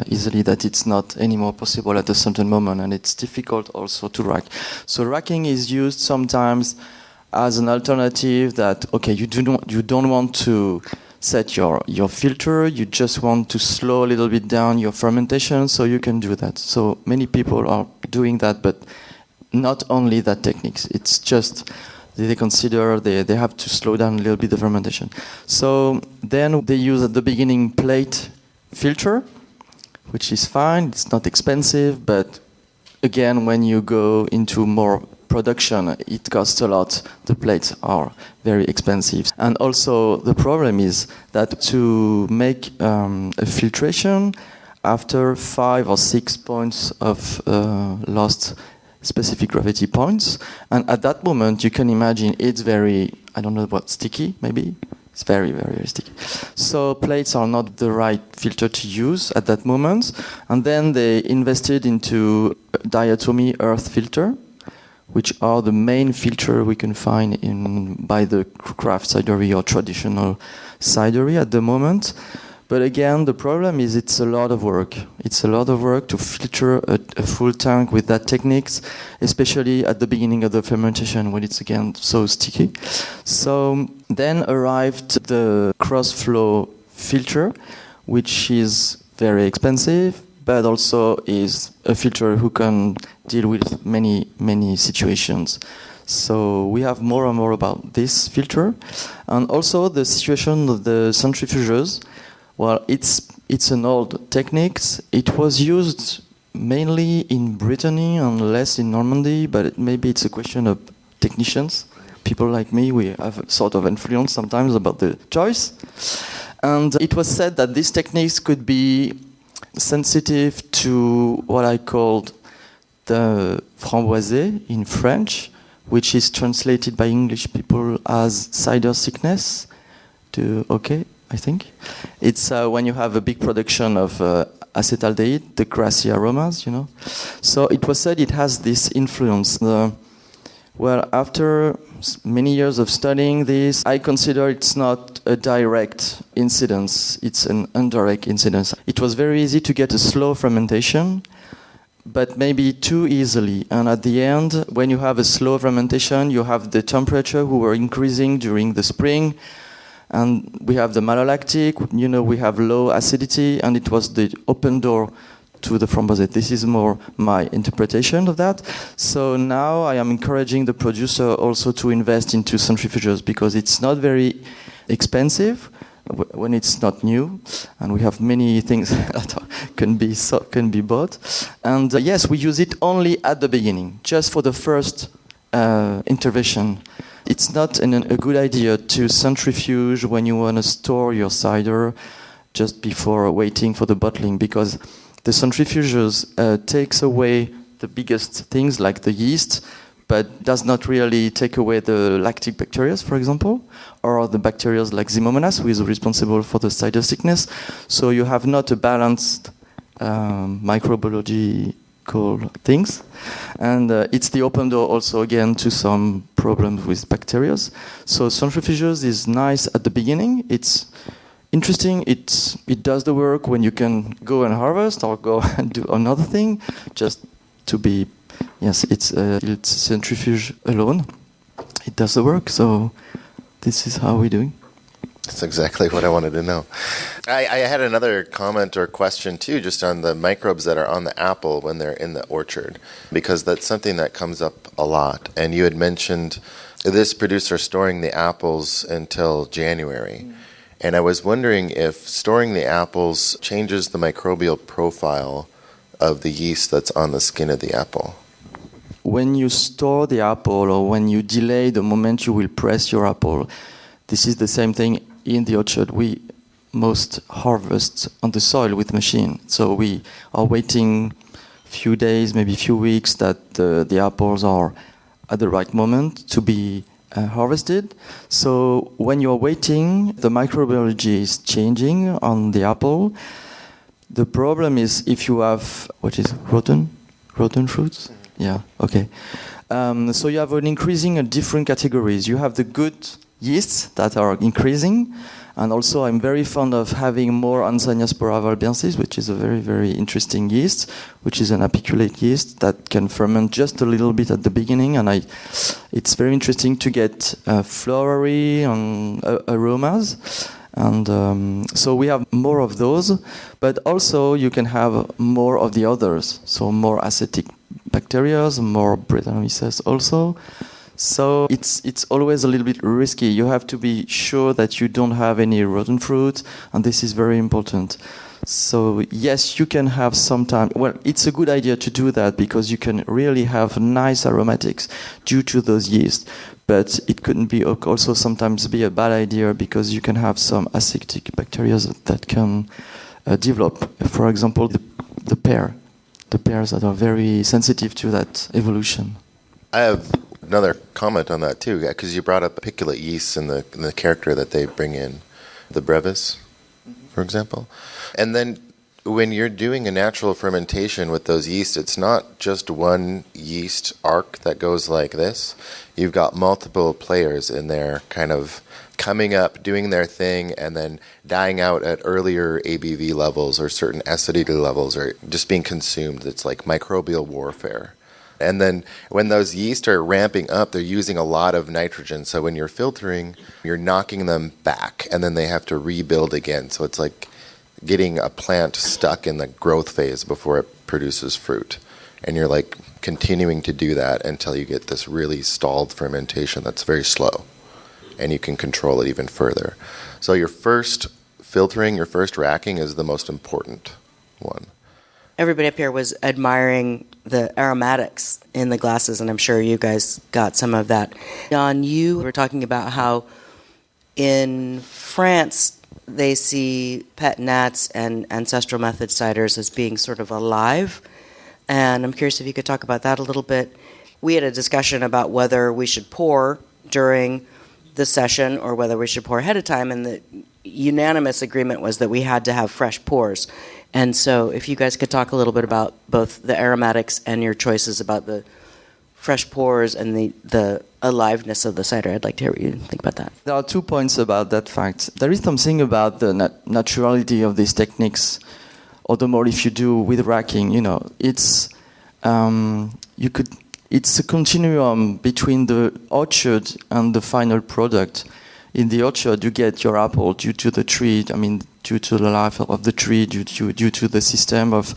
easily that it's not anymore possible at a certain moment, and it's difficult also to rack. So racking is used sometimes as an alternative that, okay, you don't want to set your filter, you just want to slow a little bit down your fermentation, so you can do that. So many people are doing that, but not only that techniques, it's just they consider they have to slow down a little bit the fermentation. So then they use at the beginning plate filter, which is fine, it's not expensive, but again, when you go into more production, it costs a lot. The plates are very expensive. And also the problem is that to make a filtration after 5 or 6 points of lost specific gravity points, and at that moment you can imagine it's very, I don't know what, sticky maybe? It's very, very, very sticky. So plates are not the right filter to use at that moment. And then they invested into diatomy earth filter, which are the main filter we can find by the craft cidery or traditional cidery at the moment. But again, the problem is it's a lot of work. It's a lot of work to filter a full tank with that techniques, especially at the beginning of the fermentation when it's again so sticky. So then arrived the cross-flow filter, which is very expensive, but also is a filter who can deal with many, many situations. So we have more and more about this filter. And also the situation of the centrifuges. Well, it's an old technique. It was used mainly in Brittany and less in Normandy, but maybe it's a question of technicians. People like me, we have sort of influence sometimes about the choice. And it was said that these techniques could be sensitive to what I called the framboisé in French, which is translated by English people as cider sickness. I think. It's when you have a big production of acetaldehyde, the grassy aromas, you know. So it was said it has this influence. Well, after many years of studying this, I consider it's not a direct incidence, it's an indirect incidence. It was very easy to get a slow fermentation, but maybe too easily. And at the end, when you have a slow fermentation, you have the temperature who were increasing during the spring, and we have the malolactic, we have low acidity, and it was the open door to the framboise. This is more my interpretation of that. So now I am encouraging the producer also to invest into centrifuges because it's not very expensive, when it's not new, and we have many things that can be bought. And yes, we use it only at the beginning, just for the first intervention. It's not a good idea to centrifuge when you want to store your cider just before waiting for the bottling, because the centrifuges takes away the biggest things like the yeast, but does not really take away the lactic bacteria, for example, or the bacteria like Ximomonas, who is responsible for the cider sickness. So you have not a balanced microbiological things. And it's the open door also, again, to some problems with bacteria. So centrifuges is nice at the beginning. It's interesting. It does the work when you can go and harvest or go and do another thing, just to be... Yes, it's centrifuge alone. It does the work, so this is how we're doing. That's exactly what I wanted to know. I had another comment or question, too, just on the microbes that are on the apple when they're in the orchard, because that's something that comes up a lot. And you had mentioned this producer storing the apples until January. And I was wondering if storing the apples changes the microbial profile of the yeast that's on the skin of the apple. When you store the apple or when you delay the moment you will press your apple, this is the same thing in the orchard. We most harvest on the soil with machine. So we are waiting few days, maybe few weeks that the apples are at the right moment to be harvested. So when you're waiting, the microbiology is changing on the apple. The problem is if you have, rotten fruits? Yeah, okay. So you have an increasing in different categories. You have the good yeasts that are increasing, and also I'm very fond of having more Ensania valbensis, which is a very, very interesting yeast, which is an apiculate yeast that can ferment just a little bit at the beginning, and it's very interesting to get flowery and aromas. And so we have more of those, but also you can have more of the others, so more acetic bacteria, more Brettanomyces also. So it's always a little bit risky. You have to be sure that you don't have any rotten fruit, and this is very important. So yes, you can have sometimes... Well, it's a good idea to do that because you can really have nice aromatics due to those yeast. But it couldn't be also sometimes be a bad idea because you can have some acetic bacteria that can develop. For example, the pears that are very sensitive to that evolution. I have another comment on that too, because you brought up apiculate yeasts and the character that they bring in, the brevis, for example. And then when you're doing a natural fermentation with those yeasts, it's not just one yeast arc that goes like this. You've got multiple players in there kind of coming up, doing their thing, and then dying out at earlier ABV levels or certain acidity levels or just being consumed. It's like microbial warfare. And then when those yeast are ramping up, they're using a lot of nitrogen. So when you're filtering, you're knocking them back, and then they have to rebuild again. So it's like getting a plant stuck in the growth phase before it produces fruit. And you're like continuing to do that until you get this really stalled fermentation that's very slow. And you can control it even further. So your first filtering, your first racking is the most important one. Everybody up here was admiring the aromatics in the glasses, and I'm sure you guys got some of that. Yann, you were talking about how in France they see Pet Nats and Ancestral Method ciders as being sort of alive, and I'm curious if you could talk about that a little bit. We had a discussion about whether we should pour during the session or whether we should pour ahead of time, and the unanimous agreement was that we had to have fresh pours. And so if you guys could talk a little bit about both the aromatics and your choices about the fresh pours and the aliveness of the cider, I'd like to hear what you think about that. There are 2 points about that fact. There is something about the naturality of these techniques, or the more if you do with racking, it's it's a continuum between the orchard and the final product. In the orchard, you get your apple due to the tree, due to the life of the tree, due to the system of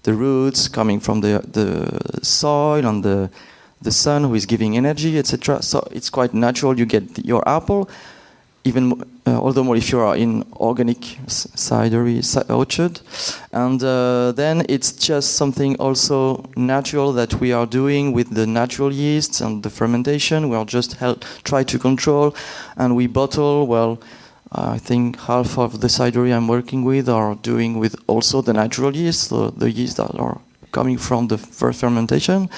the roots coming from the soil and the sun who is giving energy, etc. So it's quite natural you get your apple. even all the more if you are in organic cidery orchard. And then it's just something also natural that we are doing with the natural yeasts and the fermentation. We are just try to control, and we bottle, well, I think half of the cidery I'm working with are doing with also the natural yeast, so the yeast that are coming from the first fermentation,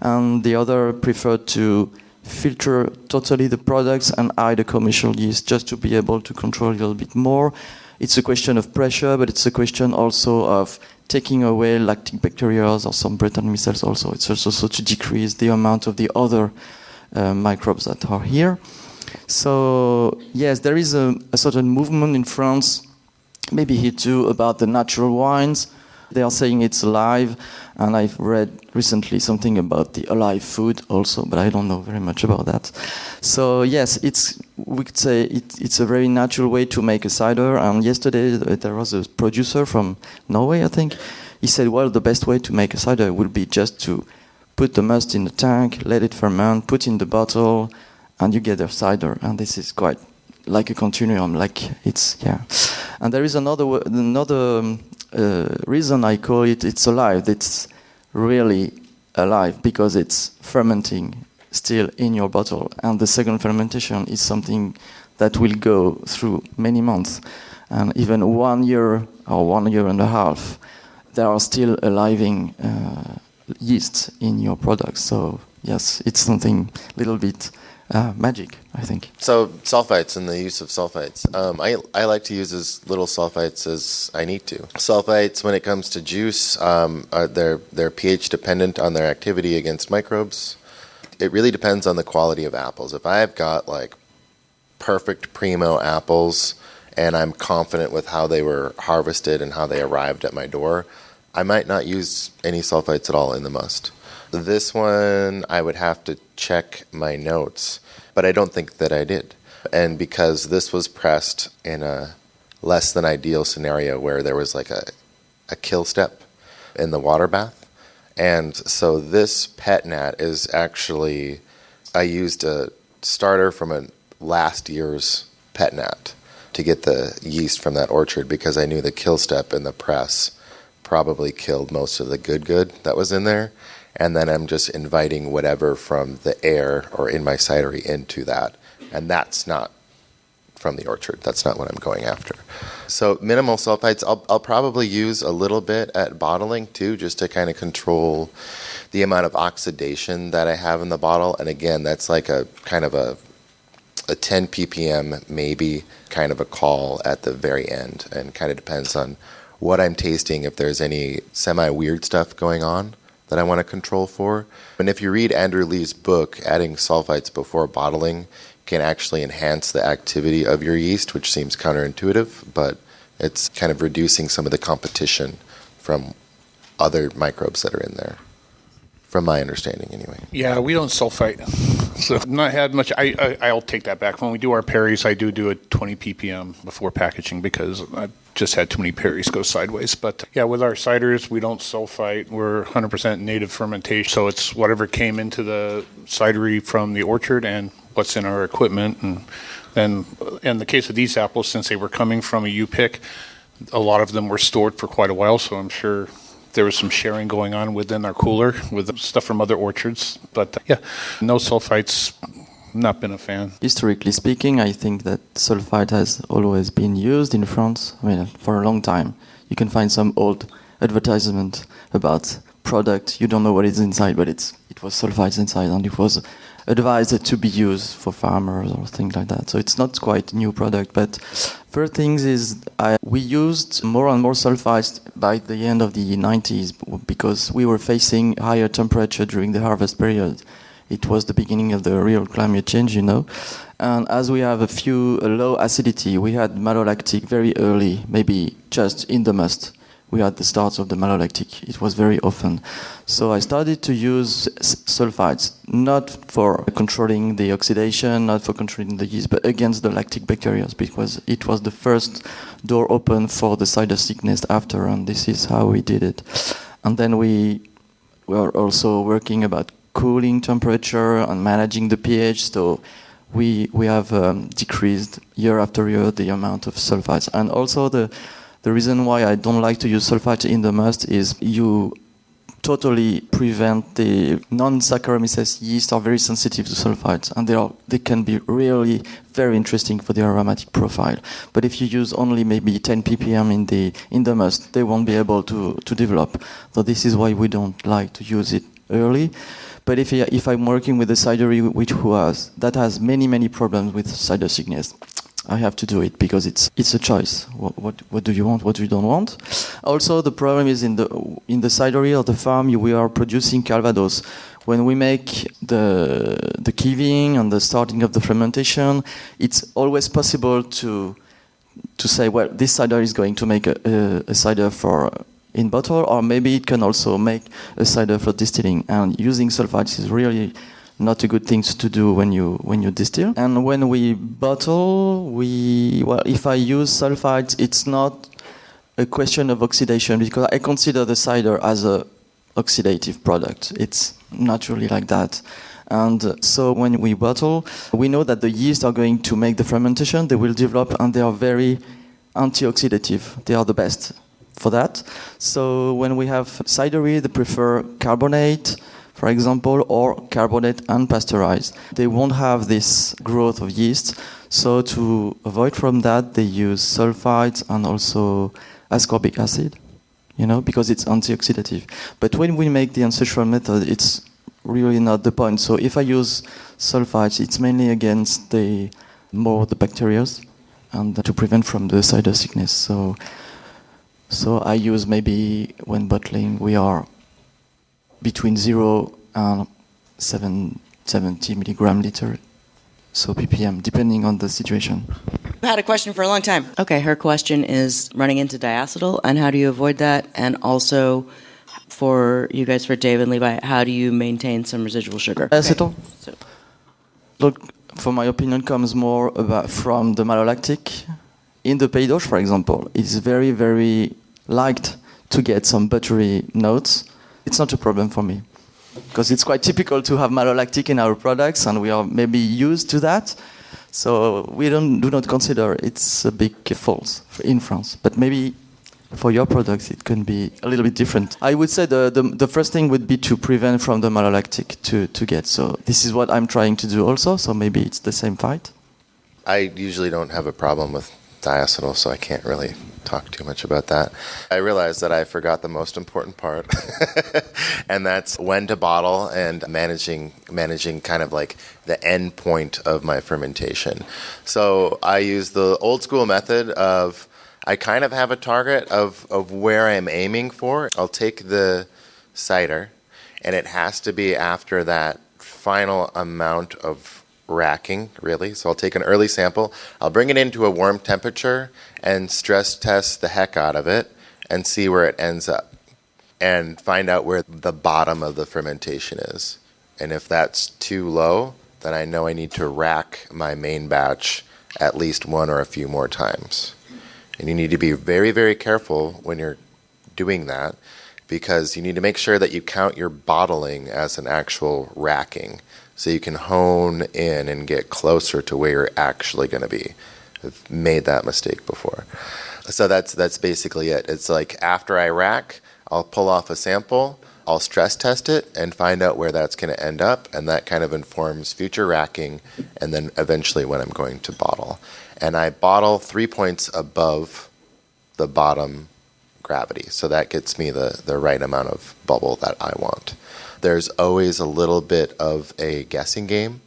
and the other prefer to filter totally the products and add the commercial yeast just to be able to control a little bit more. It's a question of pressure, but it's a question also of taking away lactic bacteria or some Brettanomyces also. It's also to decrease the amount of the other microbes that are here. So yes, there is a certain movement in France, maybe here too, about the natural wines. They are saying it's alive, and I've read recently something about the alive food also, but I don't know very much about that. So yes, we could say it's a very natural way to make a cider. And yesterday there was a producer from Norway, I think. He said, well, the best way to make a cider would be just to put the must in the tank, let it ferment, put in the bottle, and you get a cider. And this is quite like a continuum, like it's, yeah. And there is another reason I call it's alive. It's really alive because it's fermenting still in your bottle. And the second fermentation is something that will go through many months. And even 1 year or 1 year and a half, there are still aliving yeast in your products. So yes, it's something a little bit magic, I think. So sulfites and the use of sulfites. I like to use as little sulfites as I need to. Sulfites, when it comes to juice, they're pH dependent on their activity against microbes. It really depends on the quality of apples. If I've got like perfect primo apples and I'm confident with how they were harvested and how they arrived at my door, I might not use any sulfites at all in the must. This one, I would have to check my notes, but I don't think that I did. And because this was pressed in a less than ideal scenario where there was like a kill step in the water bath. And so this Pet Nat is actually, I used a starter from a last year's Pet Nat to get the yeast from that orchard because I knew the kill step in the press probably killed most of the good that was in there. And then I'm just inviting whatever from the air or in my cidery into that. And that's not from the orchard. That's not what I'm going after. So minimal sulfites, I'll probably use a little bit at bottling too, just to kind of control the amount of oxidation that I have in the bottle. And again, that's like a kind of a 10 ppm maybe kind of a call at the very end, and kind of depends on what I'm tasting, if there's any semi-weird stuff going on that I want to control for. And if you read Andrew Lee's book, adding sulfites before bottling can actually enhance the activity of your yeast, which seems counterintuitive, but it's kind of reducing some of the competition from other microbes that are in there, from my understanding anyway. Yeah, we don't sulfite. So not had much. I'll take that back. When we do our Perrys, I do a 20 ppm before packaging because I've just had too many Perrys go sideways. But yeah, with our ciders, we don't sulfite. We're 100% native fermentation. So it's whatever came into the cidery from the orchard and what's in our equipment. And then in the case of these apples, since they were coming from a U-pick, a lot of them were stored for quite a while. So I'm sure there was some sharing going on within our cooler with stuff from other orchards. But yeah, no sulfites, not been a fan. Historically speaking, I think that sulfite has always been used in France, for a long time. You can find some old advertisement about product, you don't know what is inside, but it was sulfites inside, and it was advised to be used for farmers or things like that. So it's not quite a new product. But first things is we used more and more sulfites by the end of the 90s because we were facing higher temperature during the harvest period. It was the beginning of the real climate change, And as we have a low acidity, we had malolactic very early, maybe just in the must. We had the start of the malolactic. It was very often. So I started to use sulfites, not for controlling the oxidation, not for controlling the yeast, but against the lactic bacteria, because it was the first door open for the cider sickness after, and this is how we did it. And then we were also working about cooling temperature and managing the pH. So we have decreased year after year the amount of sulfites. And also the reason why I don't like to use sulfite in the must is you totally prevent the non-Saccharomyces yeast are very sensitive to sulfites, and they can be really very interesting for the aromatic profile. But if you use only maybe 10 ppm in the must, they won't be able to develop. So this is why we don't like to use it early. But if I'm working with a cidery that has many problems with cider sickness, I have to do it because it's a choice. What do you want? What you don't want? Also, the problem is in the cidery or the farm we are producing Calvados. When we make the kiving and the starting of the fermentation, it's always possible to say, well, this cider is going to make a cider for in bottle, or maybe it can also make a cider for distilling. And using sulfites is really not a good thing to do when you distill. And when we bottle, if I use sulfites, it's not a question of oxidation, because I consider the cider as a oxidative product. It's naturally like that. And so when we bottle, we know that the yeast are going to make the fermentation, they will develop, and they are very antioxidative. They are the best for that. So when we have cidery, they prefer carbonate, for example, or carbonate unpasteurized. They won't have this growth of yeast. So to avoid from that, they use sulfites and also ascorbic acid, because it's antioxidative. But when we make the ancestral method, it's really not the point. So if I use sulfites, it's mainly against the bacteria and to prevent from the cider sickness. So I use, maybe when bottling, we are between 0 and 70 milligram liter, so ppm, depending on the situation. I've had a question for a long time. Okay, her question is running into diacetyl, and how do you avoid that? And also, for you guys, for Dave and Levi, how do you maintain some residual sugar? Diacetyl? Okay. Look, for my opinion, comes more from the malolactic. In the Pays d'Auge, for example, it's very, very liked to get some buttery notes. It's not a problem for me, because it's quite typical to have malolactic in our products, and we are maybe used to that. So we do not consider it's a big fault in France. But maybe for your products, it can be a little bit different. I would say the first thing would be to prevent from the malolactic to get. So this is what I'm trying to do also. So maybe it's the same fight. I usually don't have a problem with diacetyl, so I can't really talk too much about that. I realized that I forgot the most important part, and that's when to bottle and managing kind of like the end point of my fermentation. So I use the old school method of, I kind of have a target of where I'm aiming for. I'll take the cider, and it has to be after that final amount of racking, really. So I'll take an early sample, I'll bring it into a warm temperature and stress test the heck out of it and see where it ends up and find out where the bottom of the fermentation is. And if that's too low, then I know I need to rack my main batch at least one or a few more times. And you need to be very, very careful when you're doing that, because you need to make sure that you count your bottling as an actual racking, so you can hone in and get closer to where you're actually going to be. I've made that mistake before. So that's basically it. It's like after I rack, I'll pull off a sample, I'll stress test it and find out where that's going to end up, and that kind of informs future racking and then eventually when I'm going to bottle. And I bottle 3 points above the bottom gravity, so that gets me the right amount of bubble that I want. There's always a little bit of a guessing game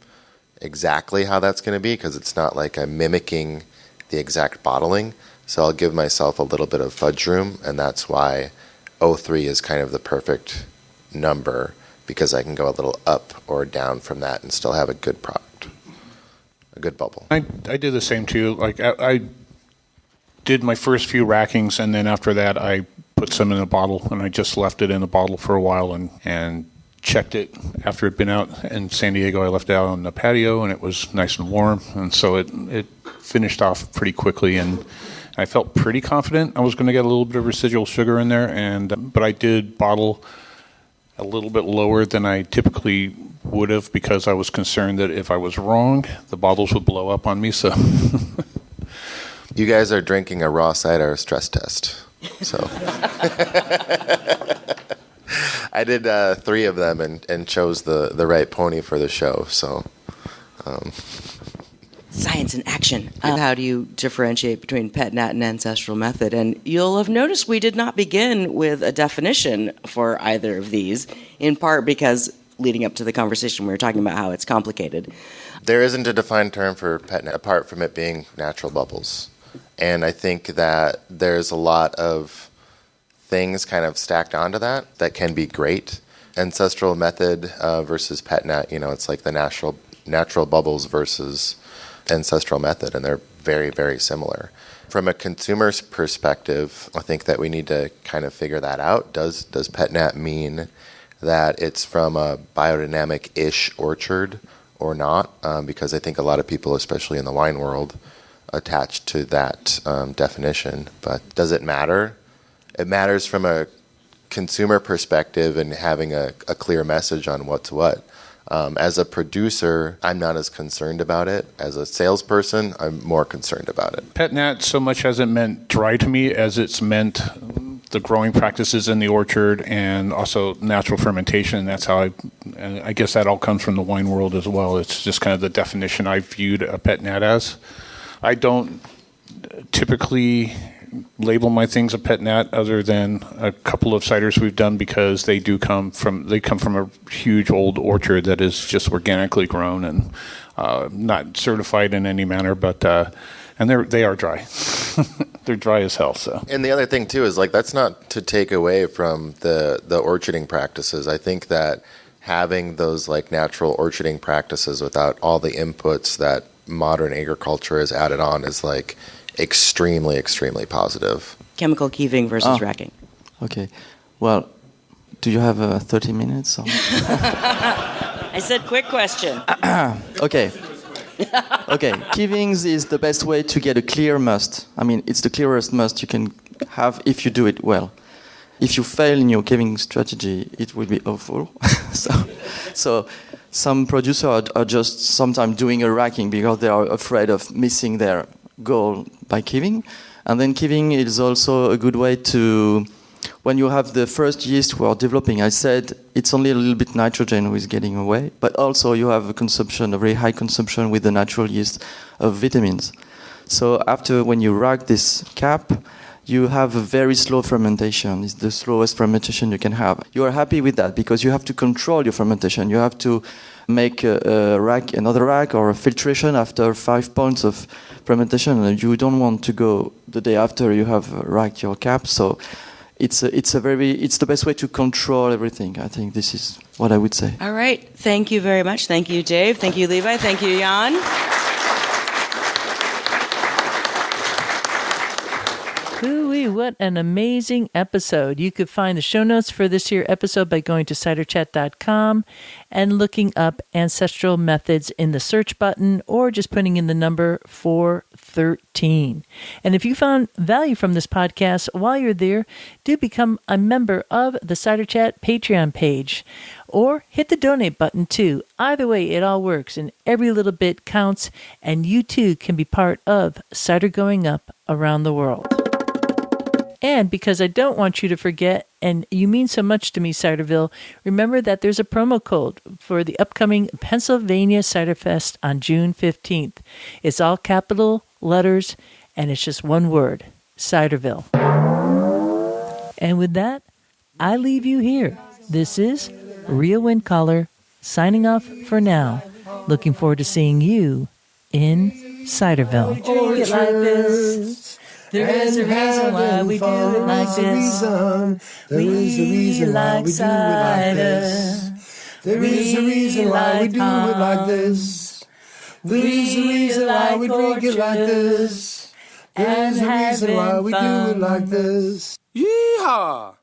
exactly how that's going to be, because it's not like I'm mimicking the exact bottling. So I'll give myself a little bit of fudge room, and that's why 03 is kind of the perfect number, because I can go a little up or down from that and still have a good product, a good bubble. I did the same too. Like I did my first few rackings, and then after that I put some in a bottle, and I just left it in a bottle for a while and checked it after it'd been out in San Diego. I left it out on the patio, and it was nice and warm, and so it finished off pretty quickly, and I felt pretty confident I was going to get a little bit of residual sugar in there, but I did bottle a little bit lower than I typically would have because I was concerned that if I was wrong, the bottles would blow up on me. So, You guys are drinking a raw cider stress test. So, I did 3 of them and chose the right pony for the show. So, Science in action. How do you differentiate between Pet Nat and Ancestral Method? And you'll have noticed we did not begin with a definition for either of these, in part because leading up to the conversation we were talking about how it's complicated. there isn't a defined term for Pet Nat apart from it being natural bubbles. And I think that there's a lot of things kind of stacked onto that can be great. Ancestral Method versus Pet Nat, it's like the natural bubbles versus Ancestral Method, and they're very, very similar. From a consumer's perspective, I think that we need to kind of figure that out. Does Pet Nat mean that it's from a biodynamic-ish orchard or not? Because I think a lot of people, especially in the wine world, attach to that definition. But does it matter? It matters from a consumer perspective and having a clear message on what's what. As a producer, I'm not as concerned about it. As a salesperson, I'm more concerned about it. Pet Nat so much hasn't meant dry to me as it's meant the growing practices in the orchard and also natural fermentation. That's how I guess that all comes from the wine world as well. It's just kind of the definition I viewed a Pet Nat as. I don't typically label my things a Pet Nat other than a couple of ciders we've done because they come from a huge old orchard that is just organically grown and not certified in any manner, but and they are dry. They're dry as hell. So. And the other thing too is that's not to take away from the orcharding practices. I think that having those natural orcharding practices without all the inputs that modern agriculture has added on is extremely, extremely positive. Chemical keeving versus racking. Okay. Well, do you have 30 minutes? Or? I said quick question. Okay. Okay. Keevings is the best way to get a clear must. I mean, it's the clearest must you can have if you do it well. If you fail in your keeving strategy, it will be awful. So some producers are just sometimes doing a racking because they are afraid of missing their goal by keeving. And then keeving is also a good way to, when you have the first yeast who are developing, I said it's only a little bit nitrogen who is getting away, but also you have a very high consumption with the natural yeast of vitamins. So after, when you rack this cap, you have a very slow fermentation. It's the slowest fermentation you can have. You are happy with that because you have to control your fermentation. You have to make another rack or a filtration after 5 points of fermentation, and you don't want to go the day after you have racked your cap. So it's the best way to control everything. I think this is what I would say. All right. Thank you very much. Thank you, Dave. Thank you, Levi. Thank you, Yann. Ooh-wee, what an amazing episode. You could find the show notes for this here episode by going to ciderchat.com and looking up Ancestral Methods in the search button or just putting in the number 413. And if you found value from this podcast while you're there, do become a member of the Cider Chat Patreon page or hit the donate button too. Either way, it all works and every little bit counts, and you too can be part of cider going up around the world. And because I don't want you to forget, and you mean so much to me, Ciderville, remember that there's a promo code for the upcoming Pennsylvania Cider Fest on June 15th. It's all capital letters, and it's just one word, Ciderville. And with that, I leave you here. This is Rhea Windcaller, signing off for now. Looking forward to seeing you in Ciderville. Drink it like this. There is a reason why we do it like this. There is a reason why we do it like this. There is a reason why we do it like this. There is a reason why we drink it like this. There is a reason why we do it like this. Yeehaw!